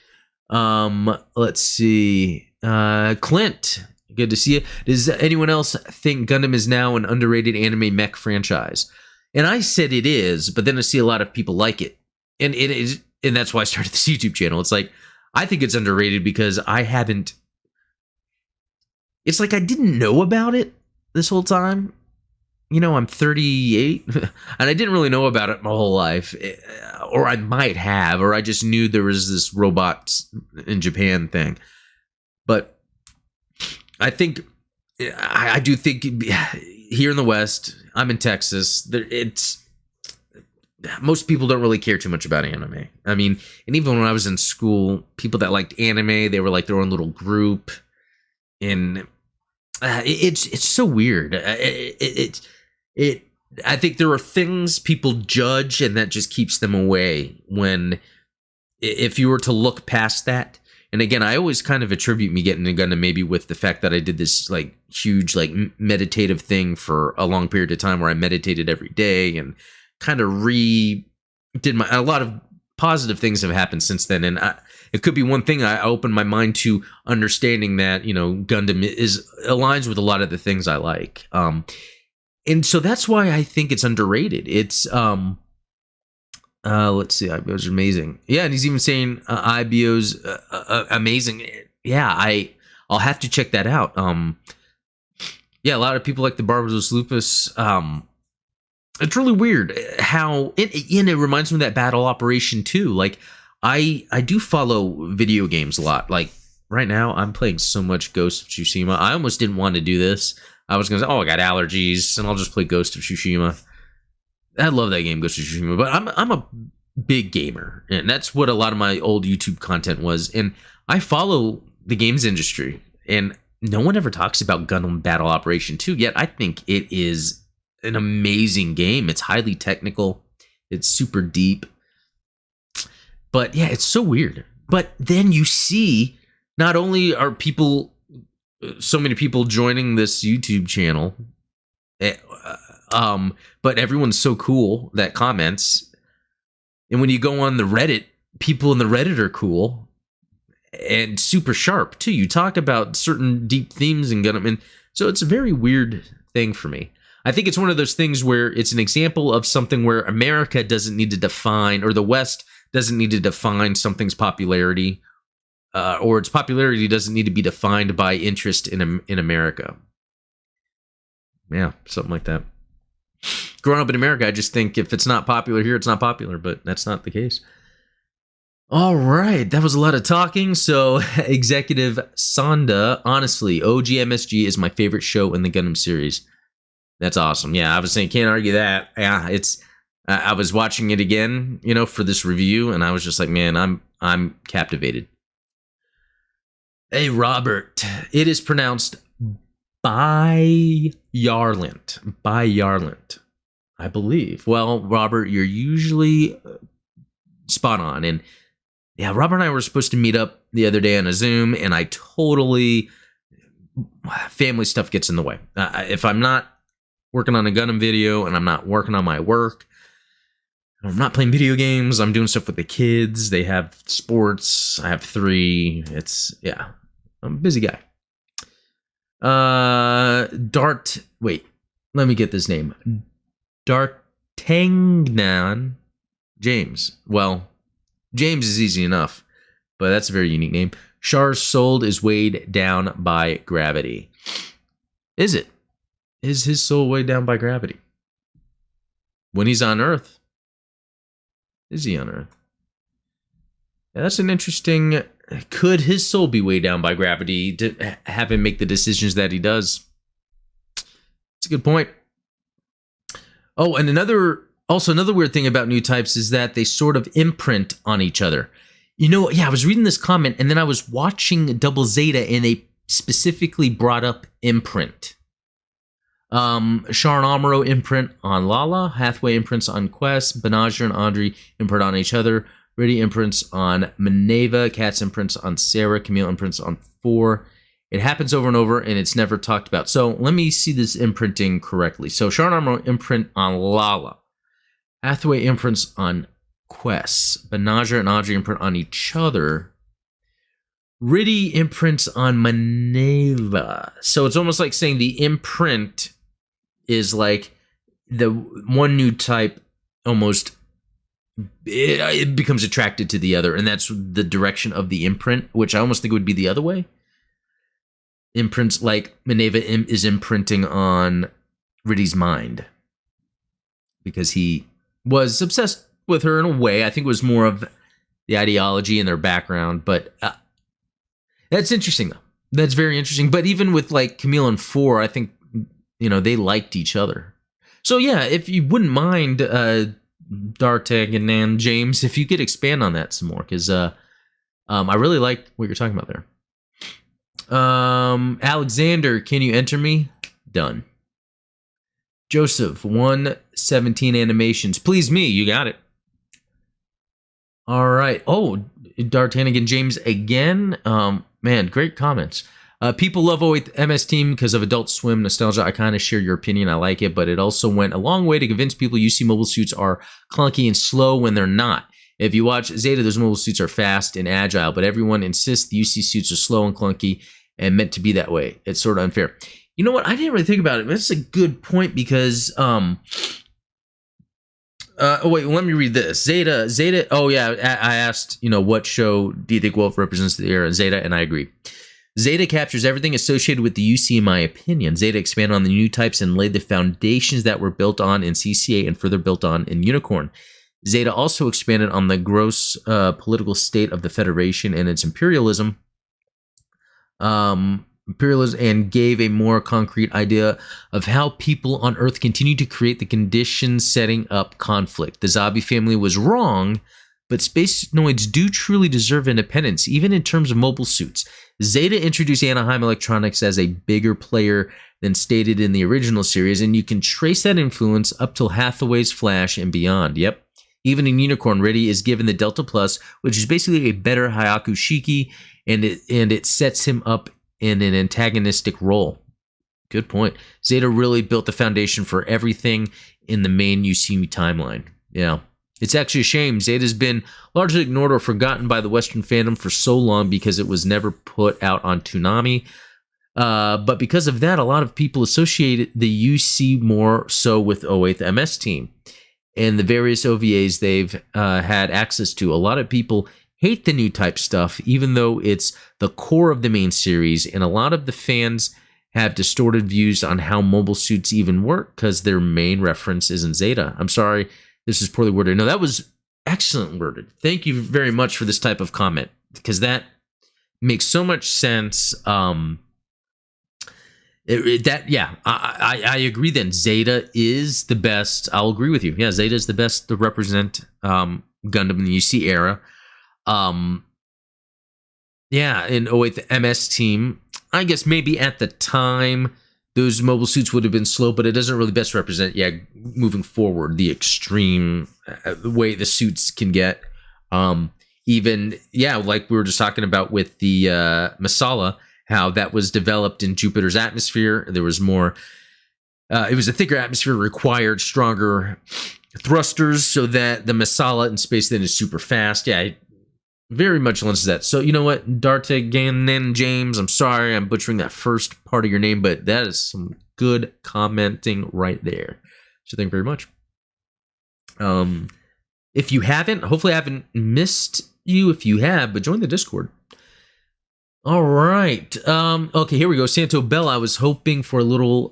Let's see, Clint, good to see you. Does anyone else think Gundam is now an underrated anime mech franchise? And I said it is, but then I see a lot of people like it. And it is, and that's why I started this YouTube channel. It's like, I think it's underrated because it's like I didn't know about it this whole time. I'm 38, and I didn't really know about it my whole life. Or I might have, or I just knew there was this robots in Japan thing. But I think, I do think here in the West, I'm in Texas, most people don't really care too much about anime. I mean, and even when I was in school, people that liked anime, they were like their own little group, and it's so weird. I think there are things people judge, and that just keeps them away. If you were to look past that. And again, I always kind of attribute me getting a Gundam maybe with the fact that I did this like huge like meditative thing for a long period of time where I meditated every day and kind of a lot of positive things have happened since then. And it could be one thing, I opened my mind to understanding that, Gundam aligns with a lot of the things I like. And so that's why I think it's underrated. It's, let's see, IBO's amazing. Yeah, and he's even saying IBO's amazing. Yeah, I'll have to check that out. Yeah, a lot of people like the Barbados Lupus. It's really weird how it reminds me of that Battle Operation too. Like I do follow video games a lot. Like right now, I'm playing so much Ghost of Tsushima. I almost didn't want to do this. I was gonna say, I got allergies, and I'll just play Ghost of Tsushima. I love that game, Ghost of Tsushima, but I'm a big gamer, and that's what a lot of my old YouTube content was. And I follow the games industry, and no one ever talks about Gundam Battle Operation 2, yet I think it is an amazing game. It's highly technical. It's super deep. But yeah, it's so weird. But then you see, not only are so many people joining this YouTube channel, but everyone's so cool that comments. And when you go on the Reddit, people in the Reddit are cool and super sharp too. You talk about certain deep themes in Gundam, and so it's a very weird thing for me. I think it's one of those things where it's an example of something where America doesn't need to define, or the West doesn't need to define something's popularity, or its popularity doesn't need to be defined by interest in America. Yeah, something like that. Growing up in America, I just think if it's not popular here, it's not popular, but that's not the case. All right, that was a lot of talking. So, Executive Sonda, honestly, OG MSG is my favorite show in the Gundam series. That's awesome. Yeah, I was saying, can't argue that. Yeah, I was watching it again, for this review, and I was just like, man, I'm captivated. Hey, Robert, it is pronounced By Yarlant, I believe. Well, Robert, you're usually spot on, and Yeah, Robert and I were supposed to meet up the other day on a Zoom, and I totally family stuff gets in the way. If I'm not working on a Gundam video and I'm not working on my work, I'm not playing video games, I'm doing stuff with the kids. They have sports. I have 3. I'm a busy guy. Wait, let me get this name. D'Artagnan James. Well, James is easy enough, but that's a very unique name. Char's soul is weighed down by gravity. Is it? Is his soul weighed down by gravity? When he's on Earth? Is he on Earth? Yeah, that's an interesting... Could his soul be weighed down by gravity to have him make the decisions that he does? It's a good point. Oh, and another weird thing about new types is that they sort of imprint on each other. You know, yeah, I was reading this comment, and then I was watching Double Zeta, and they specifically brought up imprint. Char and Amuro imprint on Lala, Hathaway imprints on Quest, Benager and Andre imprint on each other, Riddy imprints on Maneva, Katz imprints on Sarah, Camille imprints on 4. It happens over and over, and it's never talked about. So let me see this imprinting correctly. So Char and Amuro imprint on Lala, Hathaway imprints on Quest, Benager and Andre imprint on each other, Riddy imprints on Maneva. So it's almost like saying the imprint is like the one new type almost it becomes attracted to the other, and that's the direction of the imprint, which I almost think would be the other way. Imprints like Maneva is imprinting on Riddy's mind because he was obsessed with her in a way. I think it was more of the ideology and their background, but that's interesting though. That's very interesting. But even with like Camille and 4, I think they liked each other. So yeah, if you wouldn't mind, D'Artagnan James, if you could expand on that some more, because I really like what you're talking about there. Alexander, can you enter me? Done. Joseph, 117 animations. Please me, you got it. All right. Oh, D'Artagnan James again. Man, great comments. People love 08 MS Team because of Adult Swim nostalgia. I kind of share your opinion. I like it, but it also went a long way to convince people UC mobile suits are clunky and slow when they're not. If you watch Zeta, those mobile suits are fast and agile, but everyone insists the UC suits are slow and clunky and meant to be that way. It's sort of unfair. You know what? I didn't really think about it. That's a good point because, wait, let me read this. Zeta. Oh yeah, I asked, what show do you think Wolf represents the era? Zeta, and I agree. Zeta captures everything associated with the UC, in my opinion. Zeta expanded on the new types and laid the foundations that were built on in CCA and further built on in Unicorn. Zeta also expanded on the gross political state of the Federation and its imperialism, and gave a more concrete idea of how people on Earth continue to create the conditions setting up conflict. The Zabi family was wrong, but space noids do truly deserve independence, even in terms of mobile suits. Zeta introduced Anaheim Electronics as a bigger player than stated in the original series, and you can trace that influence up till Hathaway's Flash and beyond. Yep. Even in Unicorn, Riddy is given the Delta Plus, which is basically a better Hayaku Shiki, and it sets him up in an antagonistic role. Good point. Zeta really built the foundation for everything in the main UC timeline. Yeah. It's actually a shame. Zeta's been largely ignored or forgotten by the Western fandom for so long because it was never put out on Toonami. But because of that, a lot of people associate the UC more so with 08th MS Team and the various OVAs they've had access to. A lot of people hate the new type stuff, even though it's the core of the main series, and a lot of the fans have distorted views on how mobile suits even work because their main reference isn't Zeta. I'm sorry, this is poorly worded. No, that was excellent worded. Thank you very much for this type of comment, because that makes so much sense. I agree then. Zeta is the best. I'll agree with you. Yeah, Zeta is the best to represent Gundam in the UC era. In 08 the MS Team, I guess maybe at the time those mobile suits would have been slow, but it doesn't really best represent moving forward the extreme way the suits can get. even, yeah, like we were just talking about with the Messala, how that was developed in Jupiter's atmosphere. There was more, it was a thicker atmosphere, required stronger thrusters, so that the Messala in space then is super fast. Yeah, it very much lends to that. So, you know what, Darte Gannon James, I'm sorry I'm butchering that first part of your name, but that is some good commenting right there. So thank you very much. If you haven't, hopefully I haven't missed you if you have, but join the Discord. All right. Okay, here we go. Santo Bella, I was hoping for a little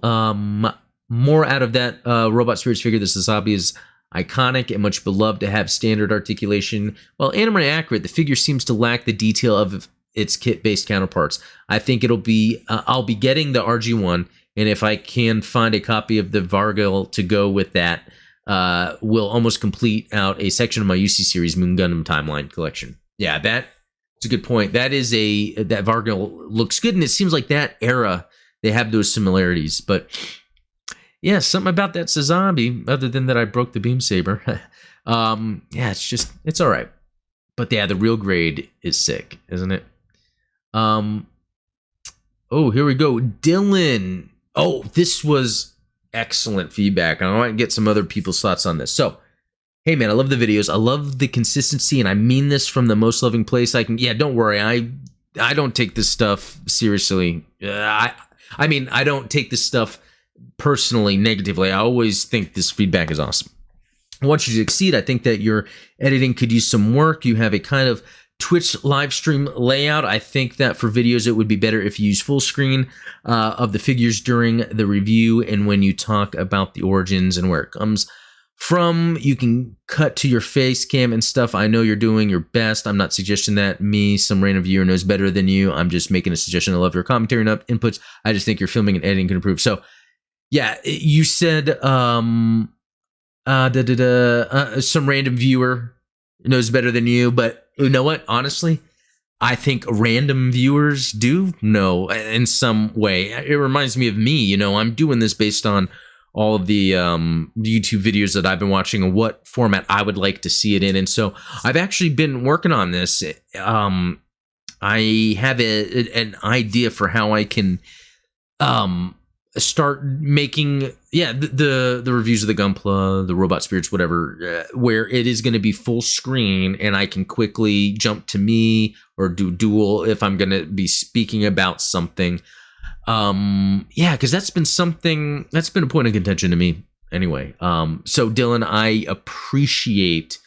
more out of that Robot Spirits figure. This Sazabi is iconic and much beloved to have standard articulation. While animally accurate, the figure seems to lack the detail of its kit-based counterparts. I think it'll be, I'll be getting the RG1, and if I can find a copy of the Vargal to go with that, will almost complete out a section of my UC series Moon Gundam Timeline collection. Yeah, that's a good point. That is that Vargal looks good, and it seems like that era, they have those similarities. But yeah, something about that Sazabi, other than that I broke the beam saber. Yeah, it's all right. But yeah, the real grade is sick, isn't it? Oh, here we go. Dylan. Oh, this was excellent feedback. I want to get some other people's thoughts on this. So, hey man, I love the videos. I love the consistency, and I mean this from the most loving place I can. Yeah, don't worry. I don't take this stuff seriously. I mean, I don't take this stuff personally negatively. I always think this feedback is awesome. I want you to succeed. I think that your editing could use some work. You have a kind of Twitch live stream layout. I think that for videos, it would be better if you use full screen of the figures during the review, and when you talk about the origins and where it comes from, you can cut to your face cam and stuff. I know you're doing your best. I'm not suggesting that me, some random viewer, knows better than you. I'm just making a suggestion. I love your commentary and inputs. I just think your filming and editing can improve. So, yeah, you said some random viewer knows better than you, but you know what? Honestly, I think random viewers do know in some way. It reminds me of me. You know, I'm doing this based on all of the YouTube videos that I've been watching and what format I would like to see it in. And so I've actually been working on this. I have an idea for how I can start making the reviews of the Gunpla, the Robot Spirits, whatever, where it is going to be full screen, and I can quickly jump to me or do dual if I'm going to be speaking about something. Yeah, because that's been a point of contention to me anyway. So Dylan, I appreciate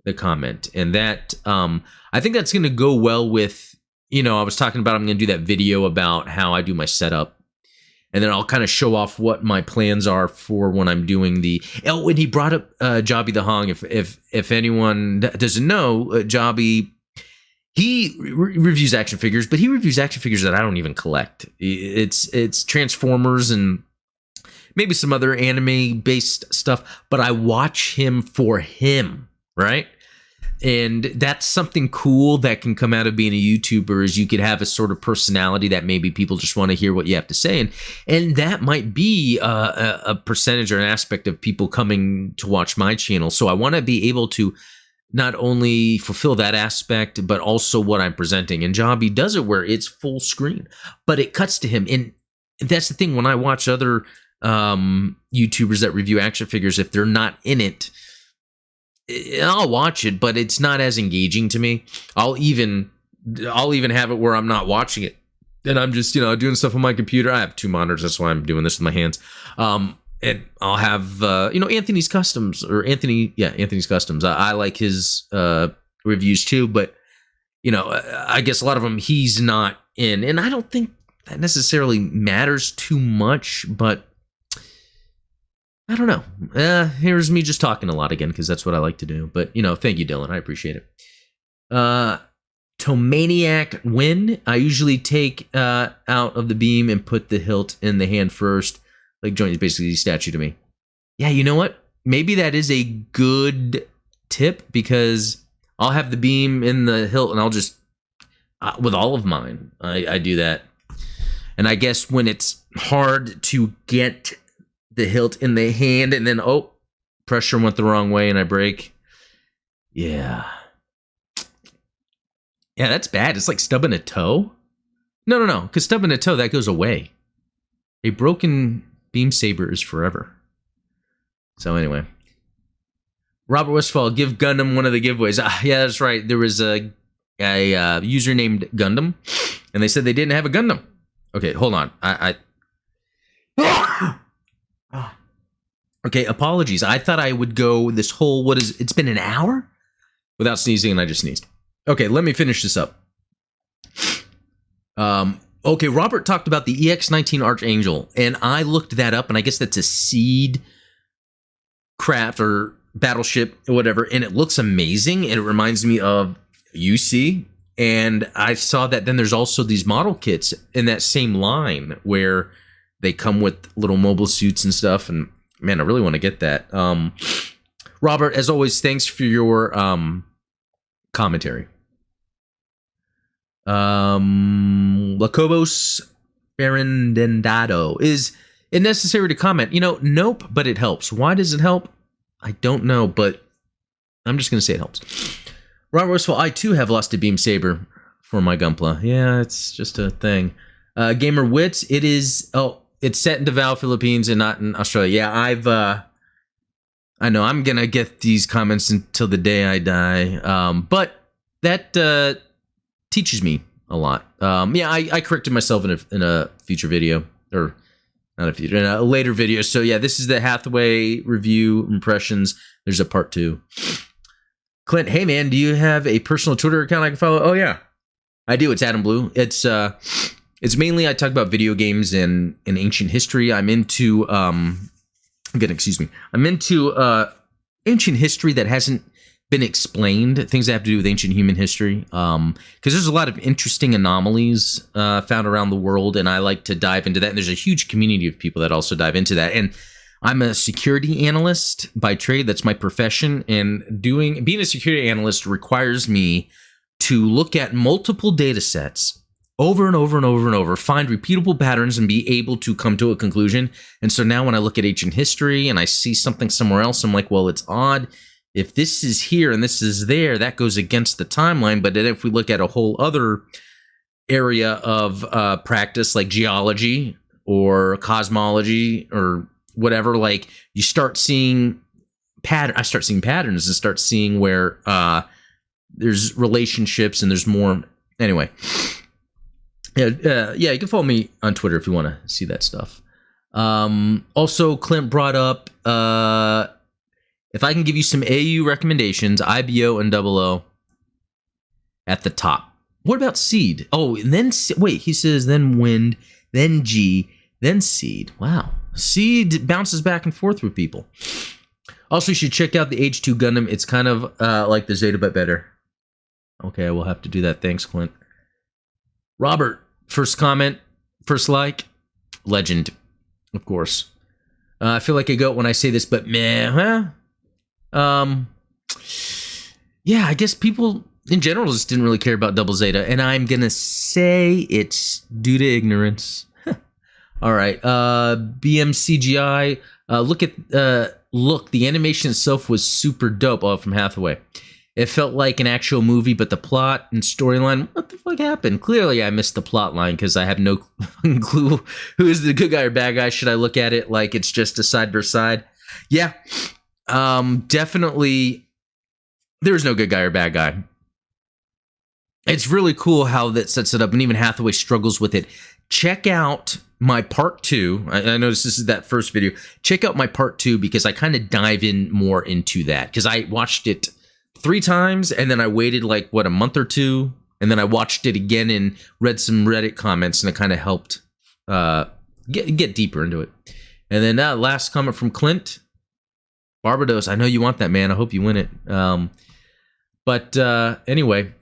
the comment, and that I think that's going to go well with, you know, I was talking about I'm going to do that video about how I do my setup. And then I'll kind of show off what my plans are for when I'm doing the. Oh, and he brought up Jobby the Hong. If anyone doesn't know, Jobby, he reviews action figures, but he reviews action figures that I don't even collect. It's Transformers and maybe some other anime based stuff, but I watch him for him, right? And that's something cool that can come out of being a YouTuber, is you could have a sort of personality that maybe people just want to hear what you have to say. And that might be a percentage or an aspect of people coming to watch my channel. So I want to be able to not only fulfill that aspect, but also what I'm presenting. And Jobby does it where it's full screen, but it cuts to him. And that's the thing, when I watch other YouTubers that review action figures, if they're not in it, I'll watch it, but it's not as engaging to me. I'll even have it where I'm not watching it, and I'm just, you know, doing stuff on my computer. I have two monitors, that's why I'm doing this with my hands. And I'll have you know, Anthony's Customs. I like his reviews too, but you know, I guess a lot of them he's not in, and I don't think that necessarily matters too much, but I don't know. Here's me just talking a lot again, because that's what I like to do. But, you know, thank you, Dylan. I appreciate it. Tomaniac win. I usually take out of the beam and put the hilt in the hand first. Like joint is basically a statue to me. Yeah, you know what? Maybe that is a good tip, because I'll have the beam in the hilt and I'll just, with all of mine, I do that. And I guess when it's hard to get the hilt in the hand, and then, pressure went the wrong way and I break. Yeah. Yeah, that's bad. It's like stubbing a toe. No. Because stubbing a toe, that goes away. A broken beam saber is forever. So anyway. Robert Westfall, give Gundam one of the giveaways. Yeah, that's right. There was a user named Gundam, and they said they didn't have a Gundam. Okay, hold on. Okay, apologies. I thought I would go this whole, it's been an hour? Without sneezing, and I just sneezed. Okay, let me finish this up. Okay, Robert talked about the EX-19 Archangel, and I looked that up, and I guess that's a seed craft or battleship or whatever, and it looks amazing, and it reminds me of UC, and I saw that then there's also these model kits in that same line where they come with little mobile suits and stuff, and man, I really want to get that. Robert, as always, thanks for your commentary. Lacobos Ferendendado, is it necessary to comment? Nope, but it helps. Why does it help? I don't know, but I'm just going to say it helps. Robert Westphal, I too have lost a beam saber for my Gunpla. Yeah, it's just a thing. Gamer Wits, it's set in Davao, Philippines, and not in Australia. Yeah, I know I'm going to get these comments until the day I die, but that teaches me a lot. Yeah, I corrected myself in a future video, or not a future, in a later video. So yeah, this is the Hathaway review impressions. There's a part 2. Clint, hey man, do you have a personal Twitter account I can follow? Oh yeah, I do. It's Adam Blue. It's mainly I talk about video games and ancient history. I'm into I'm into ancient history that hasn't been explained, things that have to do with ancient human history, because there's a lot of interesting anomalies found around the world, and I like to dive into that, and there's a huge community of people that also dive into that. And I'm a security analyst by trade. That's my profession, and being a security analyst requires me to look at multiple data sets over and over and over and over, find repeatable patterns, and be able to come to a conclusion. And so now when I look at ancient history and I see something somewhere else, I'm like, well, it's odd. If this is here and this is there, that goes against the timeline. But then if we look at a whole other area of practice, like geology or cosmology or whatever, like you start seeing I start seeing patterns and start seeing where there's relationships and there's more. Anyway, yeah, you can follow me on Twitter if you want to see that stuff. Also, Clint brought up if I can give you some AU recommendations, IBO and OO at the top. What about seed? Oh, and then wait, he says then wind, then G, then seed. Wow. Seed bounces back and forth with people. Also, you should check out the H2 Gundam. It's kind of like the Zeta, but better. Okay, we'll have to do that. Thanks, Clint. Robert, first comment, first like, legend, of course. I feel like a goat when I say this, but meh, huh? Yeah, I guess people in general just didn't really care about Double Zeta, and I'm gonna say it's due to ignorance. All right, BMCGI. Look, the animation itself was super dope. Oh, from Hathaway. It felt like an actual movie, but the plot and storyline, what the fuck happened? Clearly, I missed the plot line because I have no clue who is the good guy or bad guy. Should I look at it like it's just a side by side? Yeah, definitely. There's no good guy or bad guy. It's really cool how that sets it up, and even Hathaway struggles with it. Check out my part 2. I noticed this is that first video. Check out my part 2 because I kind of dive in more into that because I watched it 3 times and then I waited like a month or 2, and then I watched it again and read some Reddit comments, and it kind of helped get deeper into it. And then last comment from Clint Barbados. I know you want that, man. I hope you win it. But anyway,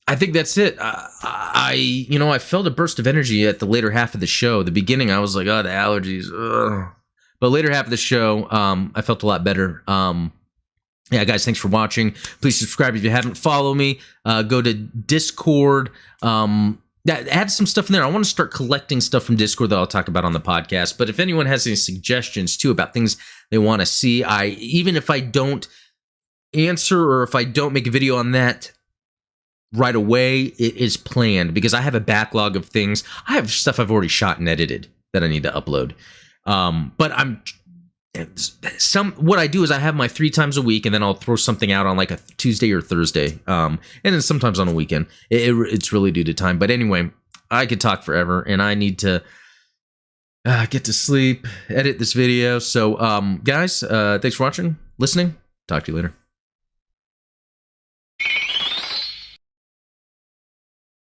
I think that's it. I felt a burst of energy at the later half of the show. The beginning, I was like, oh, the allergies. Ugh. But later half of the show, I felt a lot better. Yeah, guys, thanks for watching. Please subscribe if you haven't. Follow me. Go to Discord. Add some stuff in there. I want to start collecting stuff from Discord that I'll talk about on the podcast. But if anyone has any suggestions, too, about things they want to see, even if I don't answer or if I don't make a video on that right away. It is planned because I have a backlog of things. I have stuff I've already shot and edited that I need to upload. But what I do is I have my 3 times a week, and then I'll throw something out on like a Tuesday or Thursday, and then sometimes on a weekend. It's really due to time. But anyway, I could talk forever, and I need to get to sleep, edit this video. So, guys, thanks for watching, listening. Talk to you later.